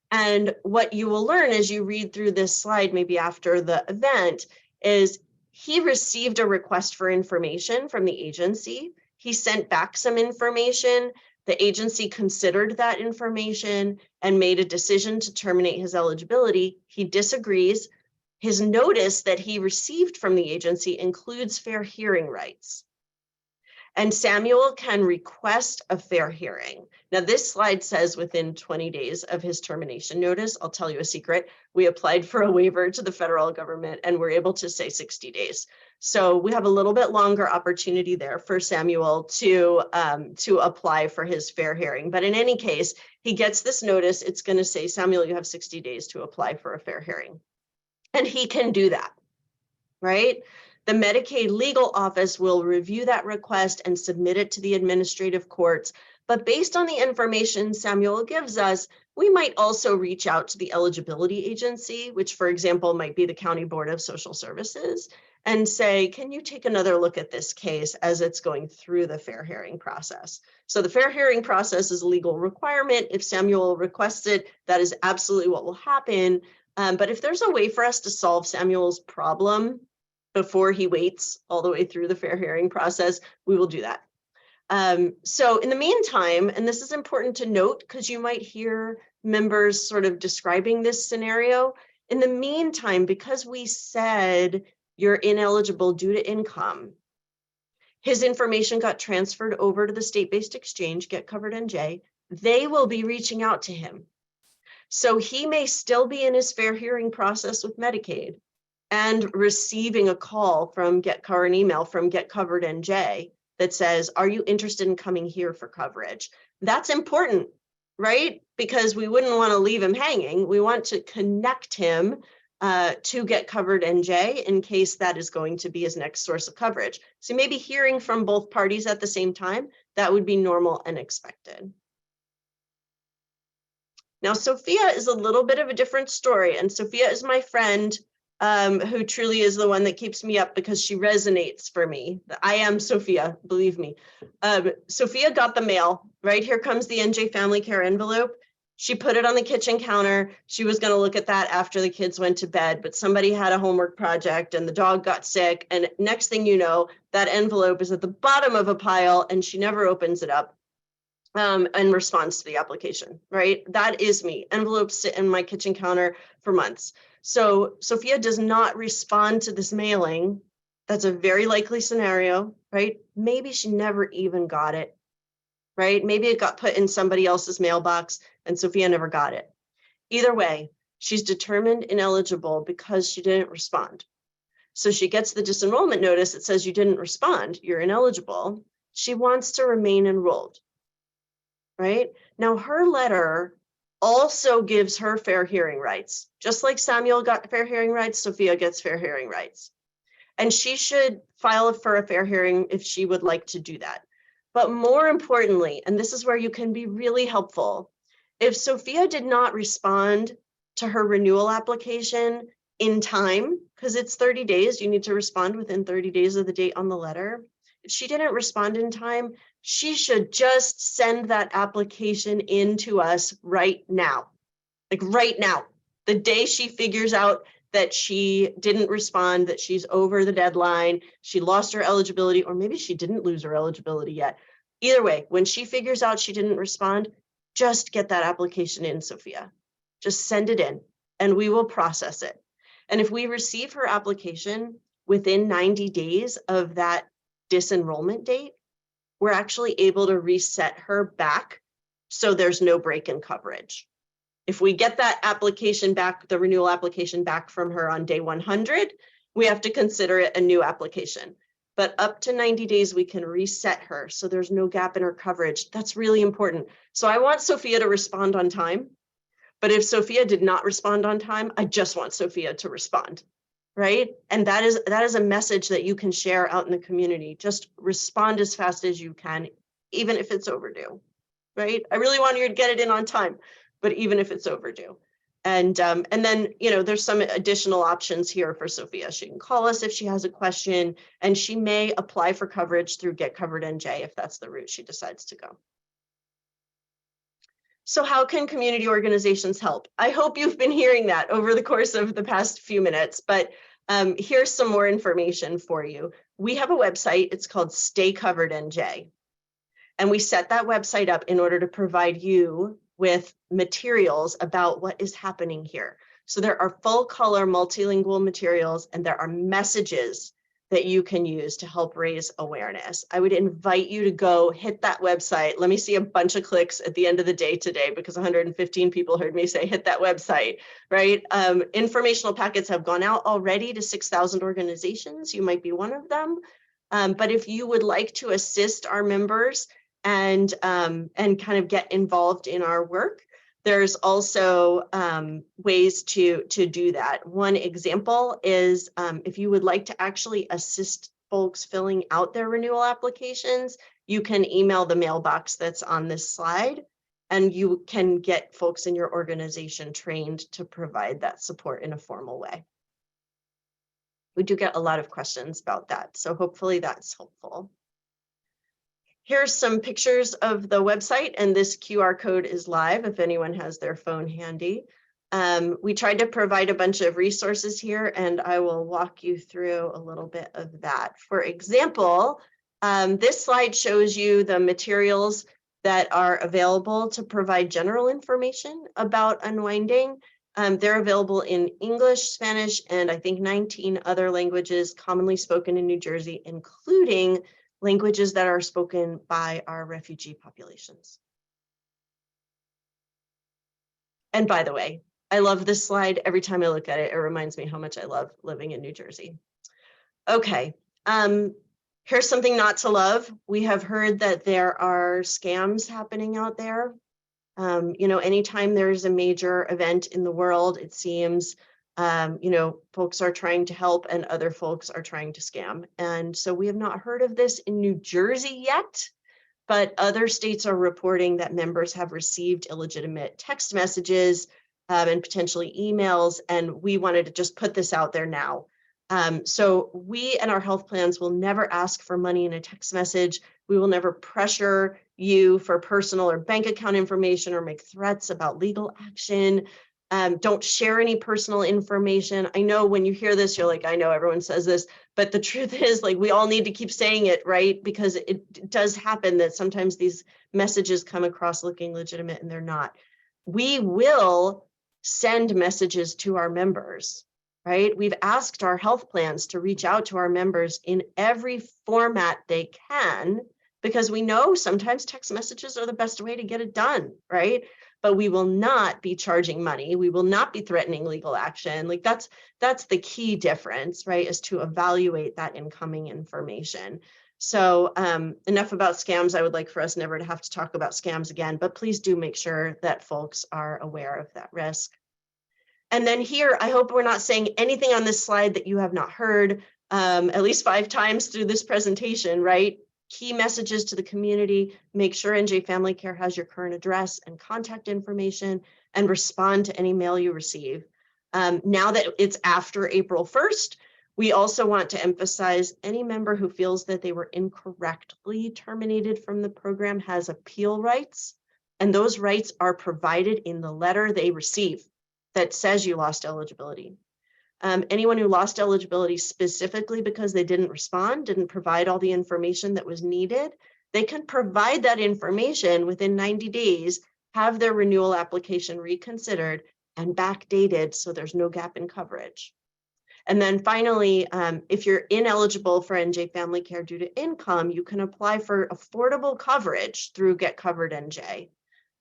And what you will learn as you read through this slide, maybe after the event, is he received a request for information from the agency. He sent back some information. The agency considered that information and made a decision to terminate his eligibility. He disagrees. His notice that he received from the agency includes fair hearing rights. And Samuel can request a fair hearing. Now, this slide says within 20 days of his termination notice. I'll tell you a secret. We applied for a waiver to the federal government and we're able to say 60 days. So we have a little bit longer opportunity there for Samuel to apply for his fair hearing. But in any case, he gets this notice. It's going to say, Samuel, you have 60 days to apply for a fair hearing. And he can do that, right? The Medicaid legal office will review that request and submit it to the administrative courts. But based on the information Samuel gives us, we might also reach out to the eligibility agency, which, for example, might be the County Board of Social Services, and say, can you take another look at this case as it's going through the fair hearing process? So the fair hearing process is a legal requirement. If Samuel requests it, that is absolutely what will happen. But if there's a way for us to solve Samuel's problem before he waits all the way through the fair hearing process, we will do that. So in the meantime, and this is important to note because you might hear members sort of describing this scenario, in the meantime, because we said you're ineligible due to income, his information got transferred over to the state-based exchange, Get Covered NJ. They will be reaching out to him. So he may still be in his fair hearing process with Medicaid and receiving a call from an email from Get Covered NJ that says, are you interested in coming here for coverage? That's important, right? Because we wouldn't want to leave him hanging. We want to connect him to Get Covered NJ in case that is going to be his next source of coverage. So maybe hearing from both parties at the same time, that would be normal and expected. Now, Sophia is a little bit of a different story, and Sophia is my friend who truly is the one that keeps me up because she resonates for me. I am Sophia, believe me. Sophia got the mail, right? Here comes the NJ FamilyCare envelope. She put it on the kitchen counter. She was going to look at that after the kids went to bed, but somebody had a homework project and the dog got sick. And next thing you know, that envelope is at the bottom of a pile and she never opens it up. And responds to the application, right? That is me. Envelopes sit in my kitchen counter for months. So Sophia does not respond to this mailing. That's a very likely scenario, right? Maybe she never even got it, right? Maybe it got put in somebody else's mailbox and Sophia never got it. Either way, she's determined ineligible because she didn't respond. So she gets the disenrollment notice that says you didn't respond, you're ineligible. She wants to remain enrolled. right? Now, her letter also gives her fair hearing rights. Just like Samuel got fair hearing rights, Sophia gets fair hearing rights. And she should file for a fair hearing if she would like to do that. But more importantly, and this is where you can be really helpful, if Sophia did not respond to her renewal application in time, because it's 30 days, you need to respond within 30 days of the date on the letter. If she didn't respond in time, she should just send that application in to us right now. Like right now, the day she figures out that she didn't respond, that she's over the deadline, she lost her eligibility, or maybe she didn't lose her eligibility yet. Either way, when she figures out she didn't respond, just get that application in, Sophia. Just send it in and we will process it. And if we receive her application within 90 days of that disenrollment date, we're actually able to reset her back so there's no break in coverage. If we get that application back, the renewal application back from her on day 100, we have to consider it a new application. But up to 90 days, we can reset her so there's no gap in her coverage. That's really important. So I want Sophia to respond on time. But if Sophia did not respond on time, I just want Sophia to respond, right? And that is a message that you can share out in the community. Just respond as fast as you can, even if it's overdue, right? I really want you to get it in on time, but even if it's overdue. And then, there's some additional options here for Sophia. She can call us if she has a question, and she may apply for coverage through Get Covered NJ if that's the route she decides to go. So how can community organizations help? I hope you've been hearing that over the course of the past few minutes, but here's some more information for you. We have a website, it's called Stay Covered NJ. And we set that website up in order to provide you with materials about what is happening here. So there are full color multilingual materials, and there are messages that you can use to help raise awareness. I would invite you to go hit that website. Let me see a bunch of clicks at the end of the day today, because 115 people heard me say hit that website, right? Informational packets have gone out already to 6,000 organizations. You might be one of them. But if you would like to assist our members and kind of get involved in our work, there's also ways to do that. One example is if you would like to actually assist folks filling out their renewal applications, you can email the mailbox that's on this slide, and you can get folks in your organization trained to provide that support in a formal way. We do get a lot of questions about that, so hopefully that's helpful. Here's some pictures of the website, and this QR code is live if anyone has their phone handy. We tried to provide a bunch of resources here, and I will walk you through a little bit of that. For example, this slide shows you the materials that are available to provide general information about unwinding. They're available in English, Spanish, and I think 19 other languages commonly spoken in New Jersey, including languages that are spoken by our refugee populations. And by the way, I love this slide. Every time I look at it, it reminds me how much I love living in New Jersey. Okay, here's something not to love. We have heard that there are scams happening out there. Anytime there's a major event in the world, it seems folks are trying to help and other folks are trying to scam. And so we have not heard of this in New Jersey yet, but other states are reporting that members have received illegitimate text messages and potentially emails. And we wanted to just put this out there now. So we and our health plans will never ask for money in a text message. We will never pressure you for personal or bank account information or make threats about legal action. Don't share any personal information. I know when you hear this, you're like, I know everyone says this, but the truth is, like, we all need to keep saying it, right? Because it does happen that sometimes these messages come across looking legitimate and they're not. We will send messages to our members, right? We've asked our health plans to reach out to our members in every format they can, because we know sometimes text messages are the best way to get it done, right? But we will not be charging money. We will not be threatening legal action. Like that's the key difference, right? Is to evaluate that incoming information. So enough about scams. I would like for us never to have to talk about scams again, but please do make sure that folks are aware of that risk. And then here, I hope we're not saying anything on this slide that you have not heard at least 5 times through this presentation, right? Key messages to the community: make sure NJ Family Care has your current address and contact information, and respond to any mail you receive. Now that it's after April 1st, we also want to emphasize any member who feels that they were incorrectly terminated from the program has appeal rights, and those rights are provided in the letter they receive that says you lost eligibility. Anyone who lost eligibility specifically because they didn't respond, didn't provide all the information that was needed, they can provide that information within 90 days, have their renewal application reconsidered and backdated so there's no gap in coverage. And then finally, if you're ineligible for NJ Family Care due to income, you can apply for affordable coverage through Get Covered NJ.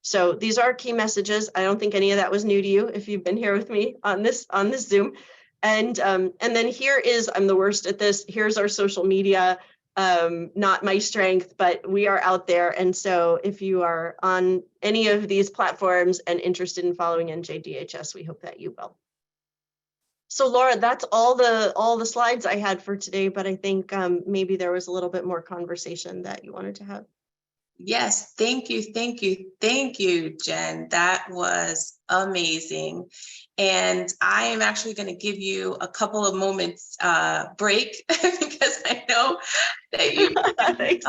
So these are key messages. I don't think any of that was new to you if you've been here with me on this Zoom. And then here is, I'm the worst at this, here's our social media, not my strength, but we are out there. And so if you are on any of these platforms and interested in following NJDHS, we hope that you will. So Laura, that's all the slides I had for today, but I think maybe there was a little bit more conversation that you wanted to have. Yes, thank you, Jen. That was amazing. And I am actually going to give you a couple of moments break because I know that you've been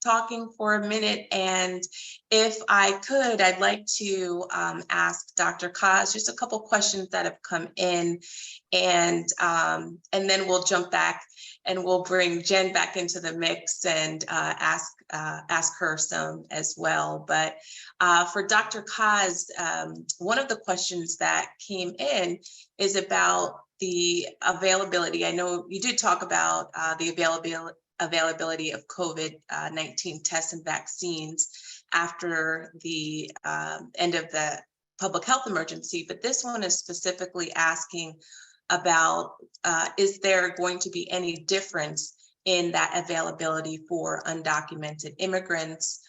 talking for a minute. And if I could, I'd like to ask Dr. Kass just a couple questions that have come in, and then we'll jump back and we'll bring Jen back into the mix and ask her some as well. But for Dr. Kass, one of the questions that came in is about the availability. I know you did talk about the availability of COVID-19 tests and vaccines after the end of the public health emergency, but this one is specifically asking about is there going to be any difference in that availability for undocumented immigrants?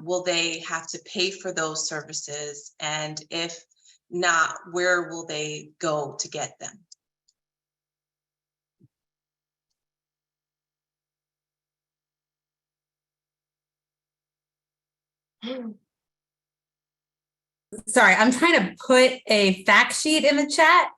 Will they have to pay for those services? And if not, where will they go to get them? Sorry, I'm trying to put a fact sheet in the chat,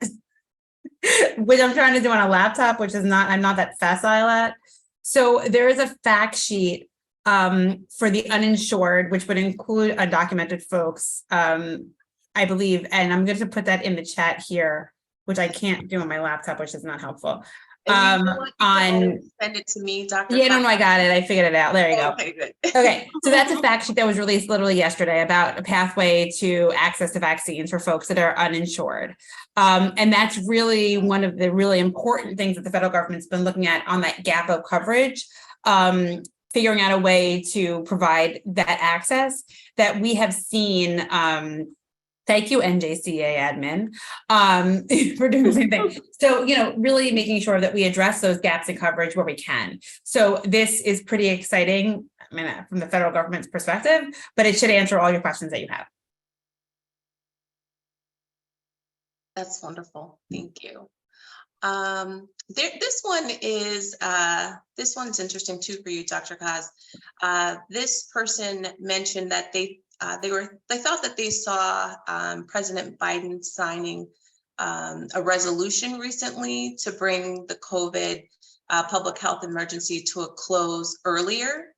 which I'm trying to do on a laptop, which is not, I'm not that facile at. So there is a fact sheet for the uninsured, which would include undocumented folks, I believe, and I'm going to put that in the chat here, which I can't do on my laptop, which is not helpful. You send it to me, Dr. Yeah, no, I got it. I figured it out. There you go. Okay, good. Okay, so that's a fact sheet that was released literally yesterday about a pathway to access to vaccines for folks that are uninsured. And that's really one of the really important things that the federal government's been looking at on that gap of coverage, figuring out a way to provide that access that we have seen. Thank you, NJCA admin, for doing the same thing. So, really making sure that we address those gaps in coverage where we can. So this is pretty exciting, I mean, from the federal government's perspective, but it should answer all your questions that you have. That's wonderful. Thank you. This one's interesting too for you, Dr. Kass. This person mentioned that they thought that they saw President Biden signing a resolution recently to bring the COVID public health emergency to a close earlier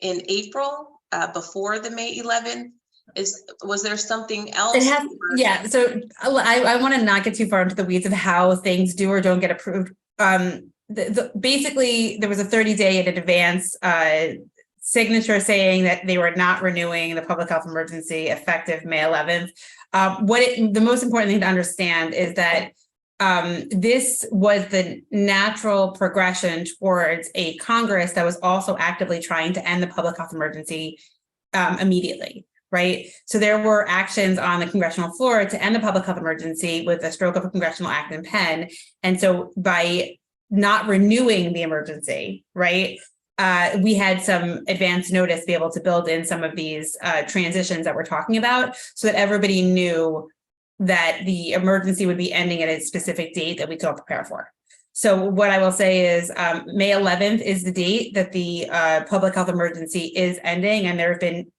in April, before the May 11th. Was there something else? Yeah, so I want to not get too far into the weeds of how things do or don't get approved. Basically, there was a 30-day in advance signature saying that they were not renewing the public health emergency effective May 11th. The most important thing to understand is that this was the natural progression towards a Congress that was also actively trying to end the public health emergency immediately, right? So there were actions on the congressional floor to end the public health emergency with a stroke of a congressional act and pen. And so by not renewing the emergency, right? We had some advance notice to be able to build in some of these transitions that we're talking about so that everybody knew that the emergency would be ending at a specific date that we could all prepare for. So what I will say is May 11th is the date that the public health emergency is ending. And there have been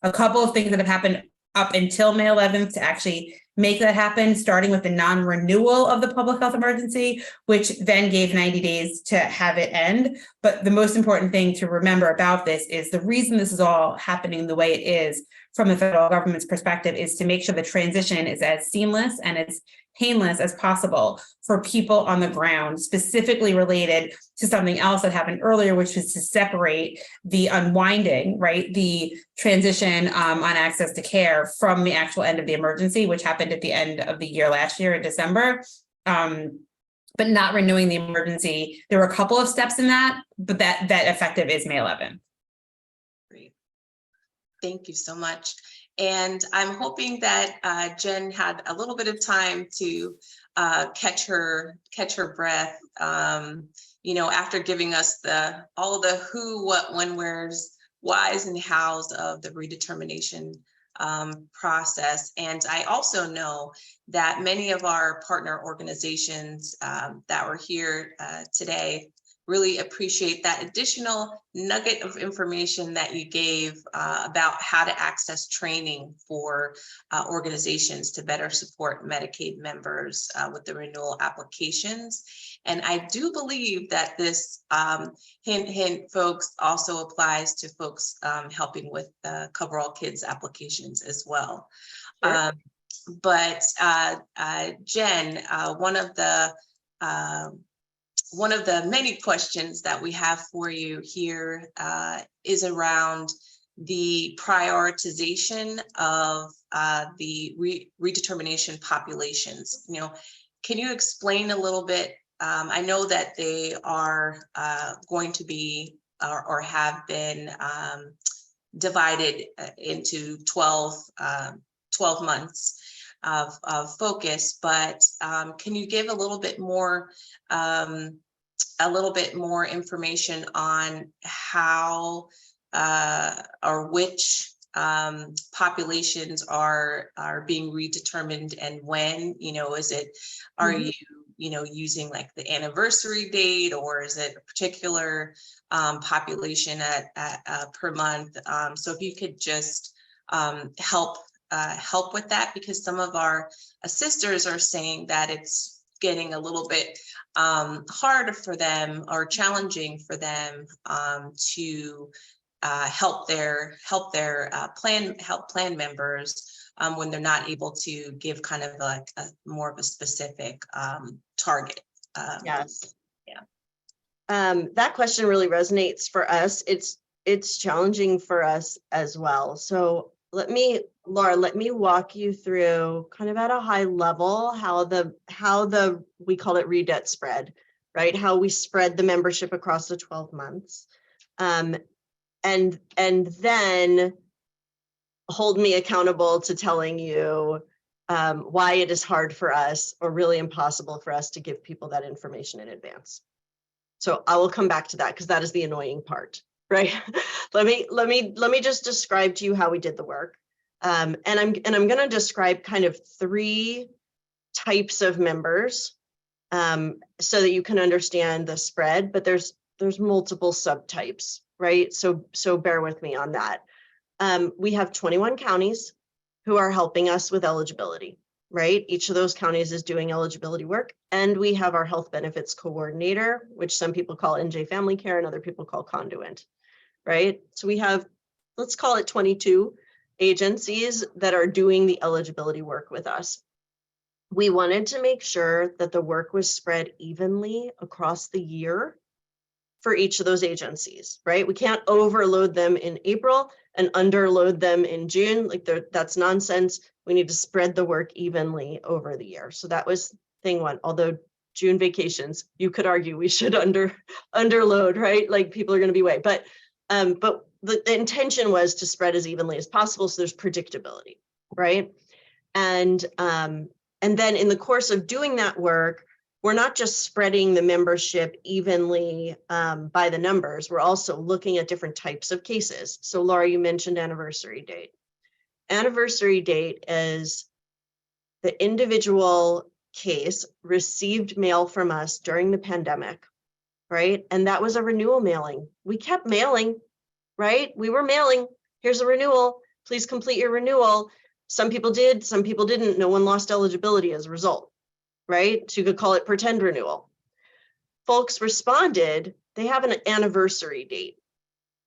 a couple of things that have happened up until May 11th to actually make that happen, starting with the non-renewal of the public health emergency, which then gave 90 days to have it end. But the most important thing to remember about this is the reason this is all happening the way it is from the federal government's perspective is to make sure the transition is as seamless and as painless as possible for people on the ground, specifically related to something else that happened earlier, which was to separate the unwinding, right, the transition on access to care from the actual end of the emergency, which happened at the end of the year last year in December. But not renewing the emergency. There were a couple of steps in that, but that effective is May 11th. Great. Thank you so much. And I'm hoping that Jen had a little bit of time to catch her breath, after giving us all the who, what, when, where's, whys, and hows of the redetermination process. And I also know that many of our partner organizations that were here today really appreciate that additional nugget of information that you gave about how to access training for organizations to better support Medicaid members with the renewal applications. And I do believe that this hint, folks, also applies to folks helping with Cover All Kids applications as well. Sure. But Jen, one of the many questions that we have for you here is around the prioritization of the redetermination populations. Can you explain a little bit? I know that they are going to be or have been divided into 12 months of focus, but can you give a little bit more information on how or which populations are being redetermined and when? Is it, are you using like the anniversary date, or is it a particular population at per month? So if you could just help with that, because some of our sisters are saying that it's getting a little bit harder for them or challenging for them to help their plan members when they're not able to give kind of like more of a specific target. Yes. Yeah. That question really resonates for us. It's challenging for us as well. So Laura, let me walk you through kind of at a high level how the we call it redet spread, right? How we spread the membership across the 12 months. And then hold me accountable to telling you why it is hard for us or really impossible for us to give people that information in advance. So I will come back to that because that is the annoying part, right? Let me just describe to you how we did the work. And I'm going to describe kind of 3 types of members so that you can understand the spread, but there's multiple subtypes, right? So bear with me on that. We have 21 counties who are helping us with eligibility, right? Each of those counties is doing eligibility work. And we have our health benefits coordinator, which some people call NJ FamilyCare and other people call conduit, right? So we have, let's call it 22 agencies that are doing the eligibility work with us. We wanted to make sure that the work was spread evenly across the year for each of those agencies, right? We can't overload them in April and underload them in June. Like that's nonsense. We need to spread the work evenly over the year. So that was thing 1. Although June vacations, you could argue we should underload, right? Like people are going to be away, but the intention was to spread as evenly as possible, so there's predictability, right? And then in the course of doing that work, we're not just spreading the membership evenly by the numbers, we're also looking at different types of cases. So Laura, you mentioned anniversary date. Anniversary date is the individual case received mail from us during the pandemic, right? And that was a renewal mailing. We kept mailing, right? We were mailing, here's a renewal, please complete your renewal. Some people did, some people didn't. No one lost eligibility as a result, right? So you could call it pretend renewal. Folks responded, they have an anniversary date,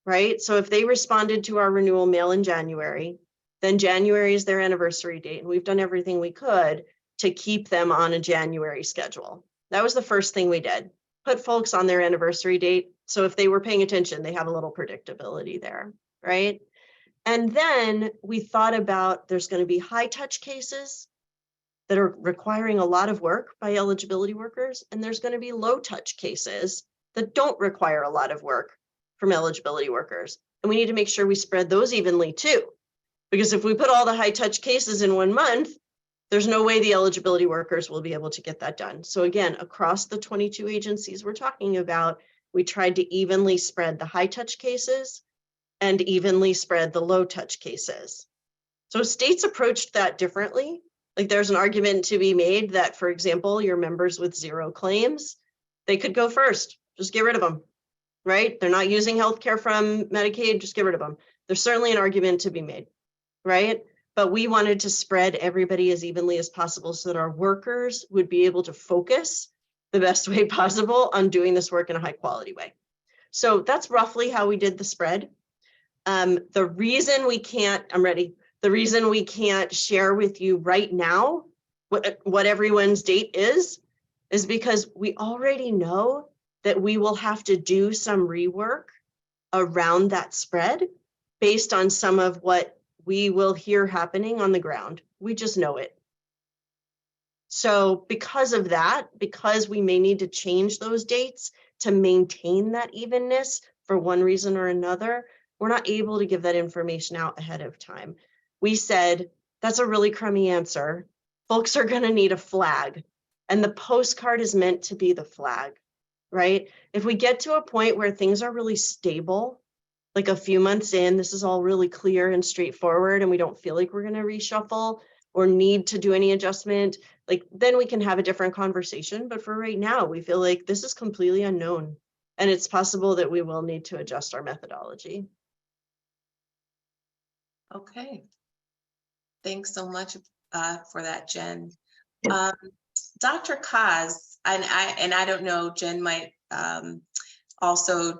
right? So if they responded to our renewal mail in January, then January is their anniversary date. And we've done everything we could to keep them on a January schedule. That was the first thing we did, put folks on their anniversary date. So if they were paying attention, they have a little predictability there, right? And then we thought about there's going to be high touch cases that are requiring a lot of work by eligibility workers. And there's going to be low touch cases that don't require a lot of work from eligibility workers. And we need to make sure we spread those evenly too. Because if we put all the high touch cases in 1 month, there's no way the eligibility workers will be able to get that done. So again, across the 22 agencies we're talking about, we tried to evenly spread the high touch cases and evenly spread the low touch cases. So states approached that differently. Like there's an argument to be made that, for example, your members with 0 claims, they could go first, just get rid of them, right? They're not using healthcare from Medicaid, just get rid of them. There's certainly an argument to be made, right? But we wanted to spread everybody as evenly as possible so that our workers would be able to focus the best way possible on doing this work in a high quality way. So that's roughly how we did the spread. The reason we can't, the reason we can't share with you right now what everyone's date is because we already know that we will have to do some rework around that spread based on some of what we will hear happening on the ground. We just know it. So because of that, because we may need to change those dates to maintain that evenness for one reason or another, we're not able to give that information out ahead of time. We said, that's a really crummy answer. Folks are gonna need a flag, and the postcard is meant to be the flag, right? If we get to a point where things are really stable, like a few months in, this is all really clear and straightforward, and we don't feel like we're gonna reshuffle or need to do any adjustment, like then we can have a different conversation. But for right now, we feel like this is completely unknown, and it's possible that we will need to adjust our methodology. Okay. Thanks so much for that, Jen. Dr. Kass, and I don't know, Jen might also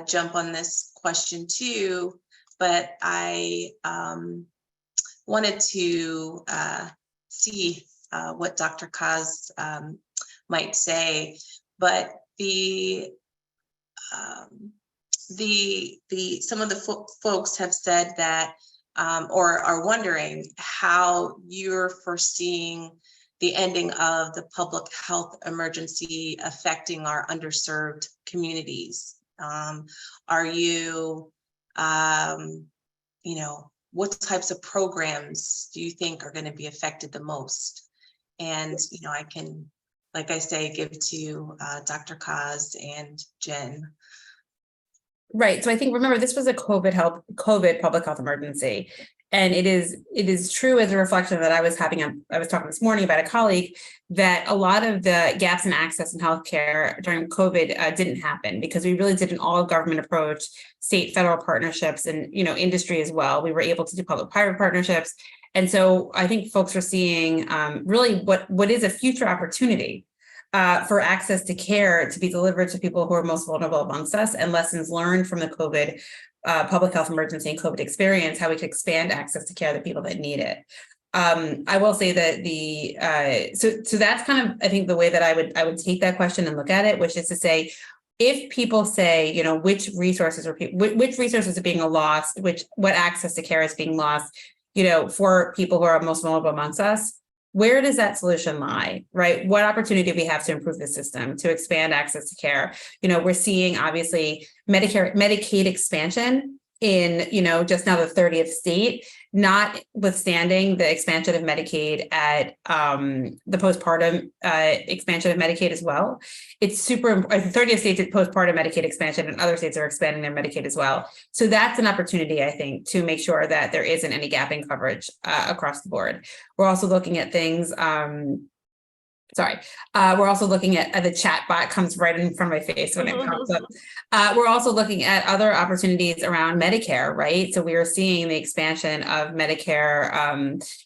jump on this question too, but I wanted to see what Dr. Kass might say. But some of the folks have said that or are wondering how you're foreseeing the ending of the public health emergency affecting our underserved communities. Are you, what types of programs do you think are going to be affected the most? And, I can, like I say, give to Dr. Kass and Jen. Right. So I think, remember, this was a COVID public health emergency. And it is true as a reflection that I was talking this morning about a colleague, that a lot of the gaps in access in healthcare during COVID didn't happen because we really did an all government approach, state, federal partnerships, and industry as well. We were able to do public-private partnerships. And so I think folks are seeing really what is a future opportunity for access to care to be delivered to people who are most vulnerable amongst us, and lessons learned from the COVID public health emergency and COVID experience, how we could expand access to care to people that need it. I will say that so that's kind of, I think, the way that I would take that question and look at it, which is to say, if people say, which resources are being lost, what access to care is being lost, for people who are most vulnerable amongst us, where does that solution lie, right? What opportunity do we have to improve the system, to expand access to care? We're seeing, obviously, Medicaid expansion in, just now the 30th state, notwithstanding the expansion of Medicaid at the postpartum expansion of Medicaid as well. It's super important. 30th states did postpartum Medicaid expansion, and other states are expanding their Medicaid as well. So that's an opportunity, I think, to make sure that there isn't any gap in coverage across the board. We're also looking at things. We're also looking at the chat bot comes right in front of my face when it pops up. We're also looking at other opportunities around Medicare, right? So we are seeing the expansion of Medicare,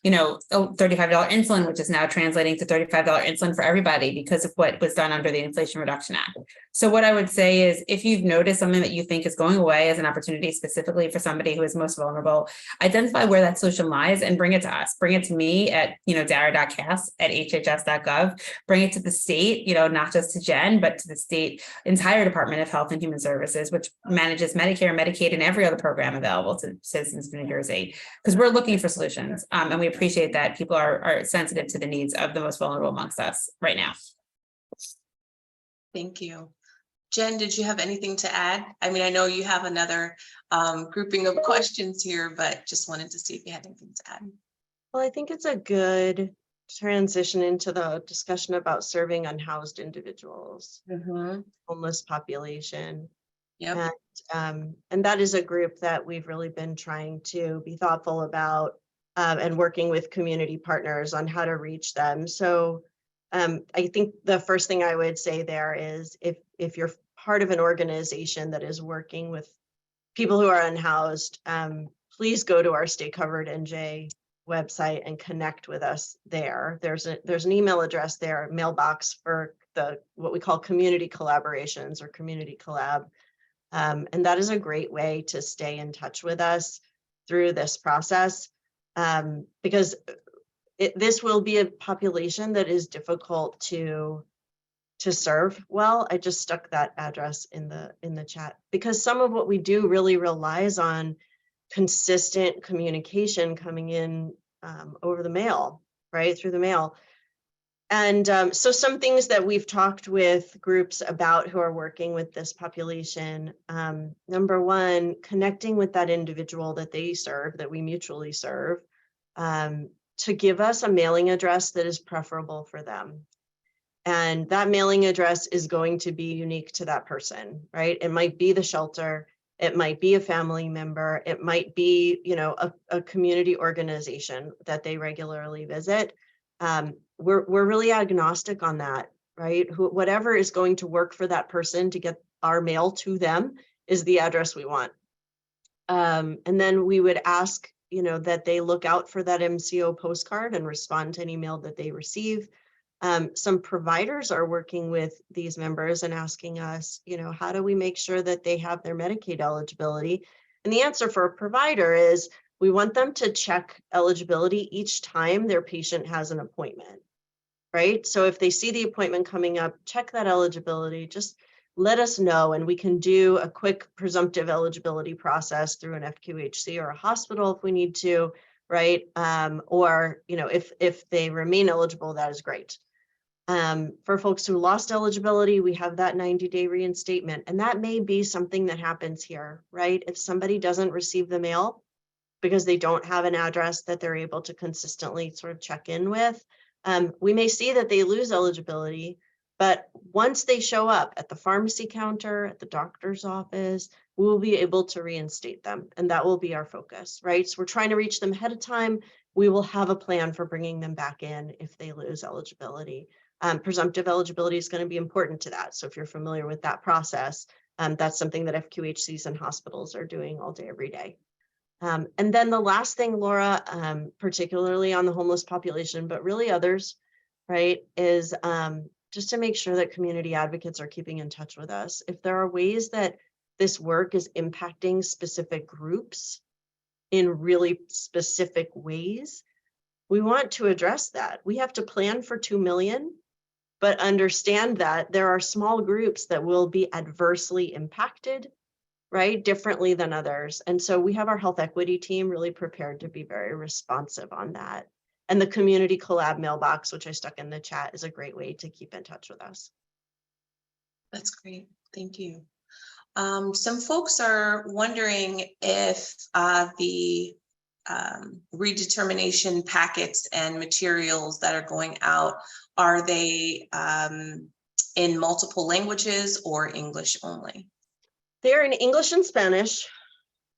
$35 insulin, which is now translating to $35 insulin for everybody because of what was done under the Inflation Reduction Act. So what I would say is, if you've noticed something that you think is going away as an opportunity specifically for somebody who is most vulnerable, identify where that solution lies and bring it to us. Bring it to me at, Dara Kass at hhs.gov. Bring it to the state, not just to Jen, but to the state entire Department of Health and Human Services, which manages Medicare, Medicaid, and every other program available to citizens of New Jersey, because we're looking for solutions. And we appreciate that people are sensitive to the needs of the most vulnerable amongst us right now. Thank you. Jen, did you have anything to add? I mean, I know you have another grouping of questions here, but just wanted to see if you had anything to add. Well, I think it's a good transition into the discussion about serving unhoused individuals, homeless population. Yep. And that is a group that we've really been trying to be thoughtful about and working with community partners on how to reach them. So I think the first thing I would say there is, if you're part of an organization that is working with people who are unhoused, please go to our state covered NJ website and connect with us there. There's an email address there, mailbox for what we call community collaborations or community collab. And that is a great way to stay in touch with us through this process, because this will be a population that is difficult to serve well. I just stuck that address in the chat, because some of what we do really relies on consistent communication coming in over the mail, right, through the mail. And so some things that we've talked with groups about who are working with this population, number one, connecting with that individual that they serve, that we mutually serve, to give us a mailing address that is preferable for them. And that mailing address is going to be unique to that person, right? It might be the shelter, it might be a family member, it might be, a community organization that they regularly visit. We're really agnostic on that, right? Whatever is going to work for that person to get our mail to them is the address we want. And then we would ask, that they look out for that MCO postcard and respond to any mail that they receive. Some providers are working with these members and asking us, how do we make sure that they have their Medicaid eligibility? And the answer for a provider is, we want them to check eligibility each time their patient has an appointment, right? So if they see the appointment coming up, check that eligibility, just let us know, and we can do a quick presumptive eligibility process through an FQHC or a hospital if we need to, right? Or, if they remain eligible, that is great. For folks who lost eligibility, we have that 90-day reinstatement, and that may be something that happens here, right? If somebody doesn't receive the mail because they don't have an address that they're able to consistently sort of check in with, we may see that they lose eligibility, but once they show up at the pharmacy counter, at the doctor's office, we will be able to reinstate them, and that will be our focus, right? So we're trying to reach them ahead of time. We will have a plan for bringing them back in if they lose eligibility. Presumptive eligibility is going to be important to that. So if you're familiar with that process, that's something that FQHCs and hospitals are doing all day, every day. And then the last thing, Laura, particularly on the homeless population, but really others, right, is just to make sure that community advocates are keeping in touch with us. If there are ways that this work is impacting specific groups in really specific ways, we want to address that. We have to plan for 2 million, but understand that there are small groups that will be adversely impacted, right, differently than others. And so we have our health equity team really prepared to be very responsive on that. And the community collab mailbox, which I stuck in the chat, is a great way to keep in touch with us. That's great. Thank you. Some folks are wondering if the redetermination packets and materials that are going out, are they in multiple languages or English only? They're in English and Spanish.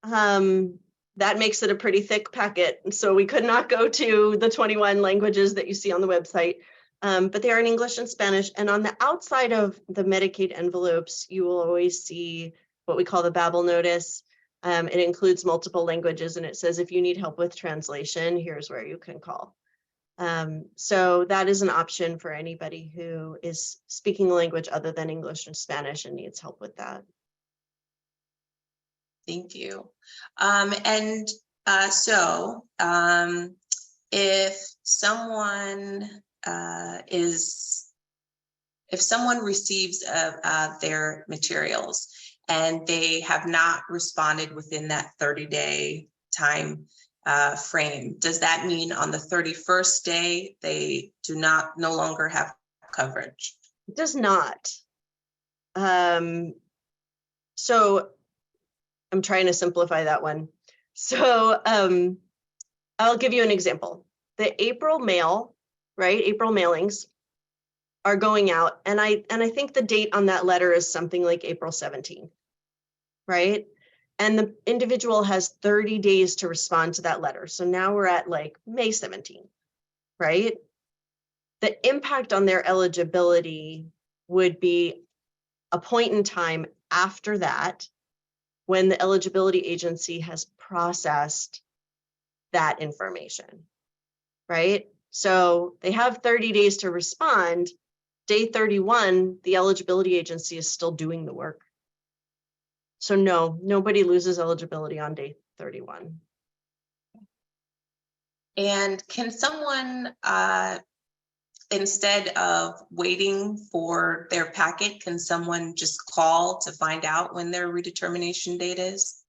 That makes it a pretty thick packet. So we could not go to the 21 languages that you see on the website, but they are in English and Spanish. And on the outside of the Medicaid envelopes, you will always see what we call the Babel notice. It includes multiple languages, and it says, if you need help with translation, here's where you can call. So that is an option for anybody who is speaking a language other than English and Spanish and needs help with that. Thank you. If someone if someone receives their materials and they have not responded within that 30-day time frame, does that mean on the 31st day they do no longer have coverage? It does not. So I'm trying to simplify that one. So I'll give you an example. The April mail, right? April mailings are going out, and I think the date on that letter is something like April 17th, right? And the individual has 30 days to respond to that letter. So now we're at like May 17th, right? The impact on their eligibility would be a point in time after that, when the eligibility agency has processed that information, right? So they have 30 days to respond. Day 31, the eligibility agency is still doing the work. So no, nobody loses eligibility on day 31. And can someone, instead of waiting for their packet, can someone just call to find out when their redetermination date is?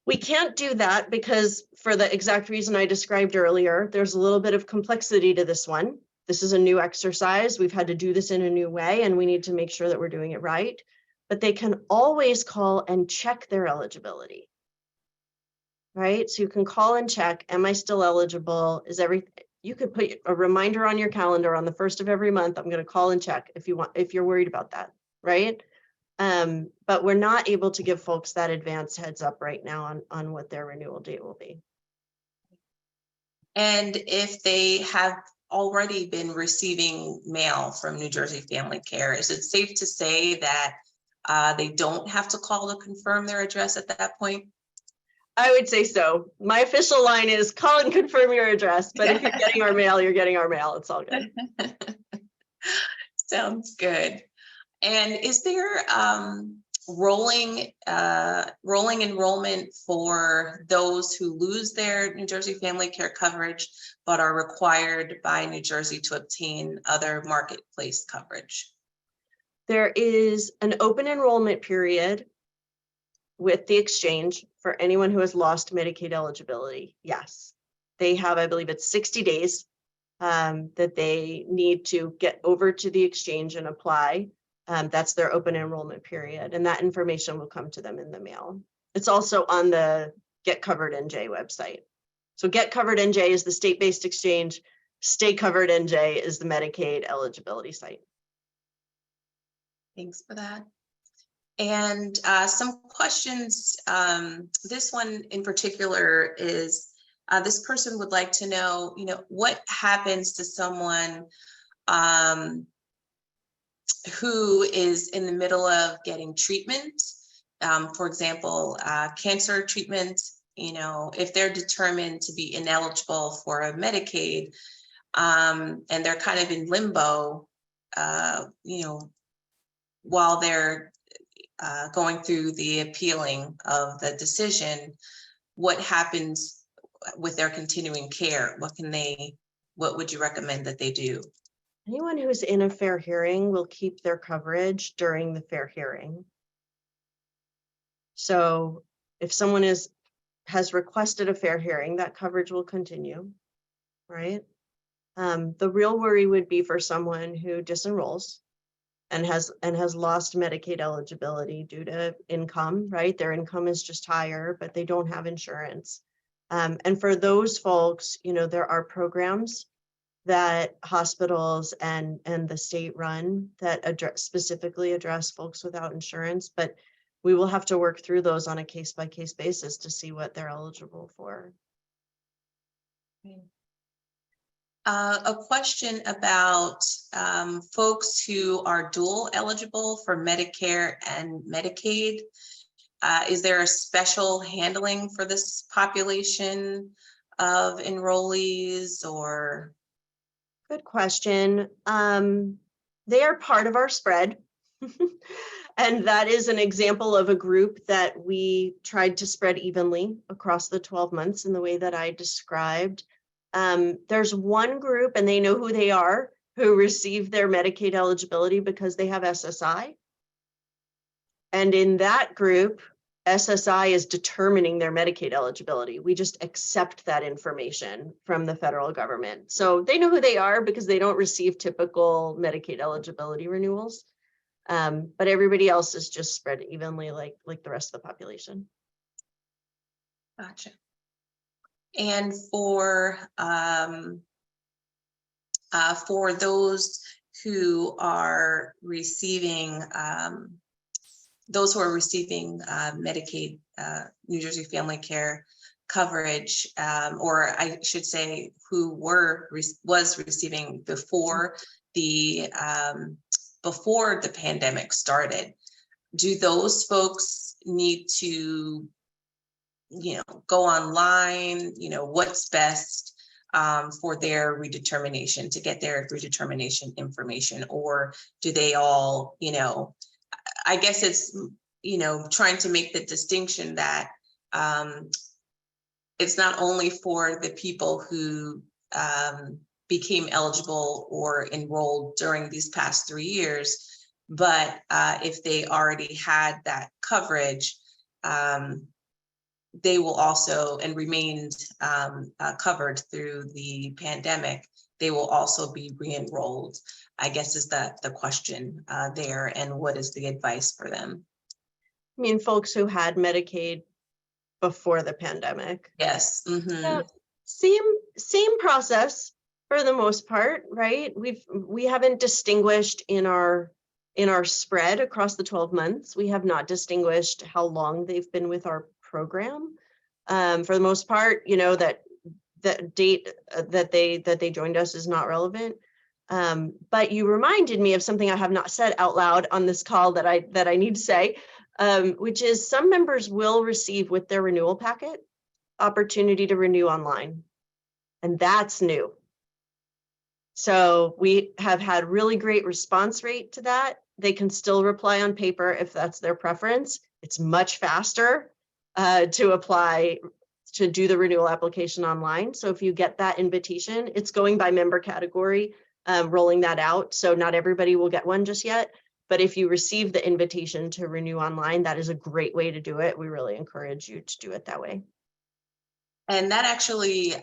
We can't do that because, for the exact reason I described earlier, there's a little bit of complexity to this one. This is a new exercise. We've had to do this in a new way, and we need to make sure that we're doing it right. But they can always call and check their eligibility, right? So you can call and check, am I still eligible? Is everything? You could put a reminder on your calendar on the 1st of every month. I'm going to call and check if you're worried about that, right? But we're not able to give folks that advance heads up right now on what their renewal date will be. And if they have already been receiving mail from New Jersey FamilyCare, is it safe to say that they don't have to call to confirm their address at that point? I would say so. My official line is call and confirm your address, but if you're getting our mail, you're getting our mail. It's all good. Sounds good. And is there rolling enrollment for those who lose their New Jersey FamilyCare coverage but are required by New Jersey to obtain other marketplace coverage? There is an open enrollment period with the exchange for anyone who has lost Medicaid eligibility. Yes, they have, I believe it's 60 days that they need to get over to the exchange and apply. That's their open enrollment period, and that information will come to them in the mail. It's also on the Get Covered NJ website. So Get Covered NJ is the state-based exchange. Stay Covered NJ is the Medicaid eligibility site. Thanks for that. And some questions. This one in particular is, this person would like to know, what happens to someone who is in the middle of getting treatment, for example, cancer treatment, if they're determined to be ineligible for a Medicaid, and they're kind of in limbo, while they're going through the appealing of the decision, what happens with their continuing care? What would you recommend that they do? Anyone who's in a fair hearing will keep their coverage during the fair hearing. So if someone has requested a fair hearing, that coverage will continue, right? The real worry would be for someone who disenrolls and has lost Medicaid eligibility due to income, right? Their income is just higher, but they don't have insurance. And for those folks, there are programs that hospitals and the state run that specifically address folks without insurance, but we will have to work through those on a case-by-case basis to see what they're eligible for. A question about folks who are dual eligible for Medicare and Medicaid. Is there a special handling for this population of enrollees, or? Good question. They are part of our spread. And that is an example of a group that we tried to spread evenly across the 12 months in the way that I described. There's one group, and they know who they are, who receive their Medicaid eligibility because they have SSI. And in that group, SSI is determining their Medicaid eligibility. We just accept that information from the federal government. So they know who they are because they don't receive typical Medicaid eligibility renewals. But everybody else is just spread evenly like the rest of the population. Gotcha. And for those who are receiving Medicaid, New Jersey FamilyCare coverage, or I should say, who was receiving before the pandemic started, do those folks need to, go online? What's best for their redetermination, to get their redetermination information, or do they all, I guess it's, trying to make the distinction that it's not only for the people who became eligible or enrolled during these past 3 years, but if they already had that coverage, they will also, and remained covered through the pandemic, they will also be re-enrolled, I guess is the question there, and what is the advice for them? I mean, folks who had Medicaid before the pandemic. Yes. Mm-hmm. Yeah, same process for the most part, right? We haven't distinguished in our spread across the 12 months. We have not distinguished how long they've been with our program. For the most part, that date that they joined us is not relevant. But you reminded me of something I have not said out loud on this call that I need to say, which is some members will receive with their renewal packet opportunity to renew online, and that's new. So we have had really great response rate to that. They can still reply on paper if that's their preference. It's much faster to apply, to do the renewal application online. So if you get that invitation, it's going by member category, rolling that out. So not everybody will get one just yet, but if you receive the invitation to renew online, that is a great way to do it. We really encourage you to do it that way. And that actually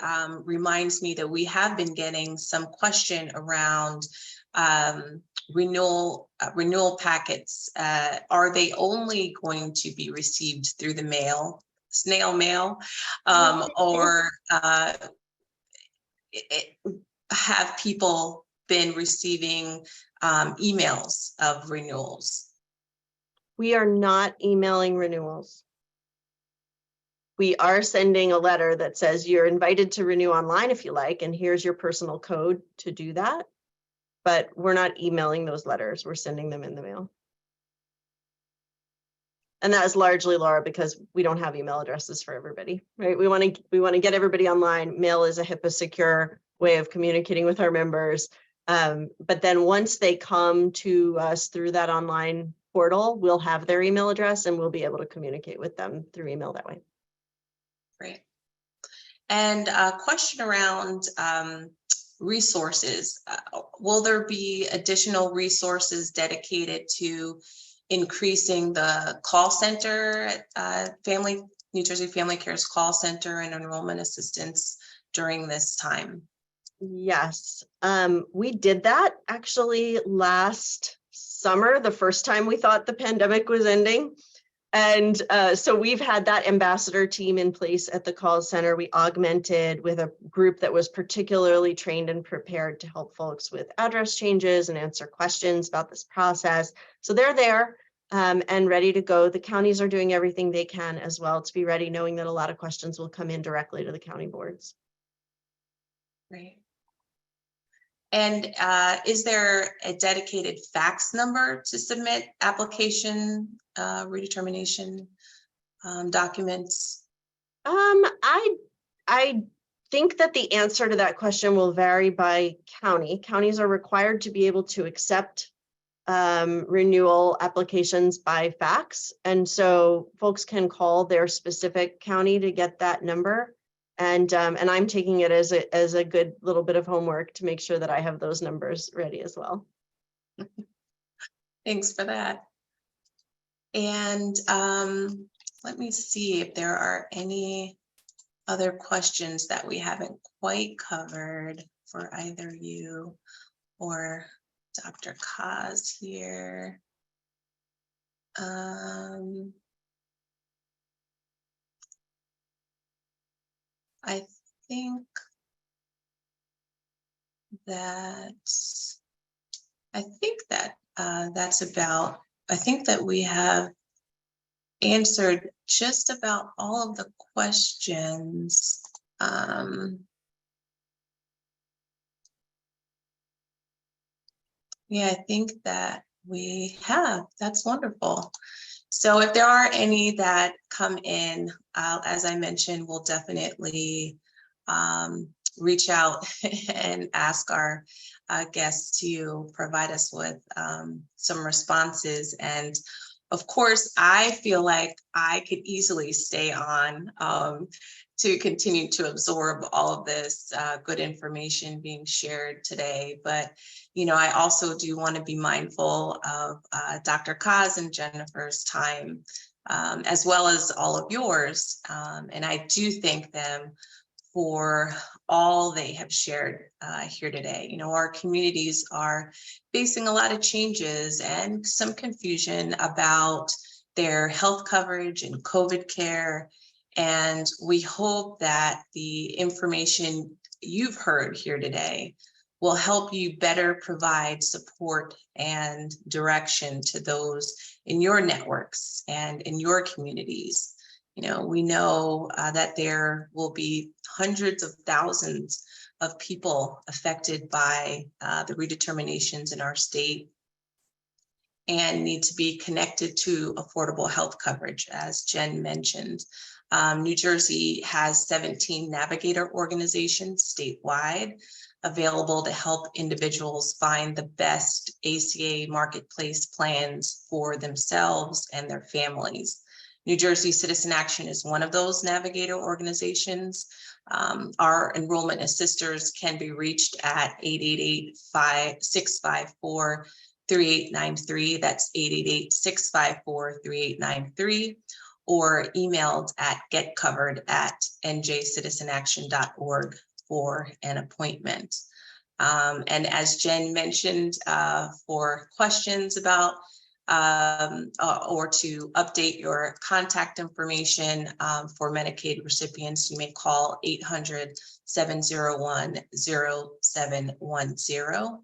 reminds me that we have been getting some question around renewal packets. Are they only going to be received through the mail, snail mail, or have people been receiving emails of renewals? We are not emailing renewals. We are sending a letter that says you're invited to renew online if you like, and here's your personal code to do that. But we're not emailing those letters. We're sending them in the mail. And that is largely, Laura, because we don't have email addresses for everybody, right? We want to get everybody online. Mail is a HIPAA secure way of communicating with our members. But then once they come to us through that online portal, we'll have their email address and we'll be able to communicate with them through email that way. Great. And a question around resources. Will there be additional resources dedicated to increasing the call center at New Jersey FamilyCare's call center and enrollment assistance during this time? Yes, we did that actually last summer, the first time we thought the pandemic was ending. And so we've had that ambassador team in place at the call center. We augmented with a group that was particularly trained and prepared to help folks with address changes and answer questions about this process. So they're there and ready to go. The counties are doing everything they can as well to be ready, knowing that a lot of questions will come in directly to the county boards. Great. And is there a dedicated fax number to submit application redetermination documents? I think that the answer to that question will vary by county. Counties are required to be able to accept renewal applications by fax. And so folks can call their specific county to get that number. And I'm taking it as a good little bit of homework to make sure that I have those numbers ready as well. Thanks for that. And let me see if there are any other questions that we haven't quite covered for either you or Dr. Kass here. I think that's about, I think that we have answered just about all of the questions. Yeah, I think that we have. That's wonderful. So if there are any that come in, as I mentioned, we'll definitely reach out and ask our guests to provide us with some responses. And of course, I feel like I could easily stay on to continue to absorb all of this good information being shared today. But, you know, I also do want to be mindful of Dr. Kass and Jennifer's time, as well as all of yours. And I do thank them for all they have shared here today. You know, our communities are facing a lot of changes and some confusion about their health coverage and COVID care. And we hope that the information you've heard here today will help you better provide support and direction to those in your networks and in your communities. You know, we know that there will be hundreds of thousands of people affected by the redeterminations in our state and need to be connected to affordable health coverage, as Jen mentioned. New Jersey has 17 navigator organizations statewide available to help individuals find the best ACA marketplace plans for themselves and their families. New Jersey Citizen Action is one of those navigator organizations. Our enrollment assisters can be reached at 888-654-3893. That's 888-654-3893, or emailed at getcovered@njcitizenaction.org for an appointment. And as Jen mentioned, for questions about or to update your contact information for Medicaid recipients, you may call 800-701-0710.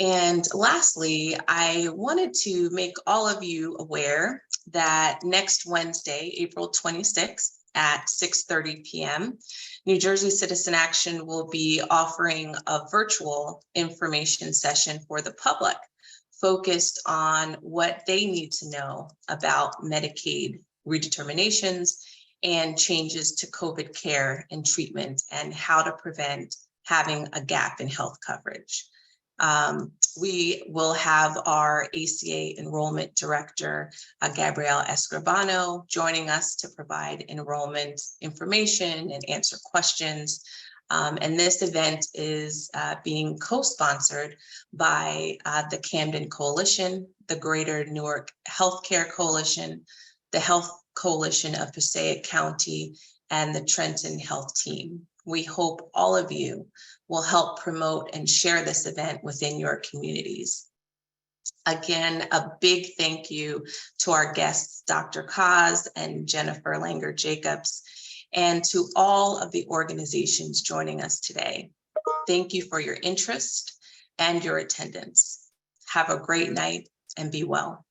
And lastly, I wanted to make all of you aware that next Wednesday, April 26th at 6:30 p.m., New Jersey Citizen Action will be offering a virtual information session for the public focused on what they need to know about Medicaid redeterminations and changes to COVID care and treatment and how to prevent having a gap in health coverage. We will have our ACA enrollment director, Gabrielle Escribano, joining us to provide enrollment information and answer questions. And this event is being co-sponsored by the Camden Coalition, the Greater Newark Healthcare Coalition, the Health Coalition of Passaic County, and the Trenton Health Team. We hope all of you will help promote and share this event within your communities. Again, a big thank you to our guests, Dr. Kass and Jennifer Langer-Jacobs, and to all of the organizations joining us today. Thank you for your interest and your attendance. Have a great night and be well.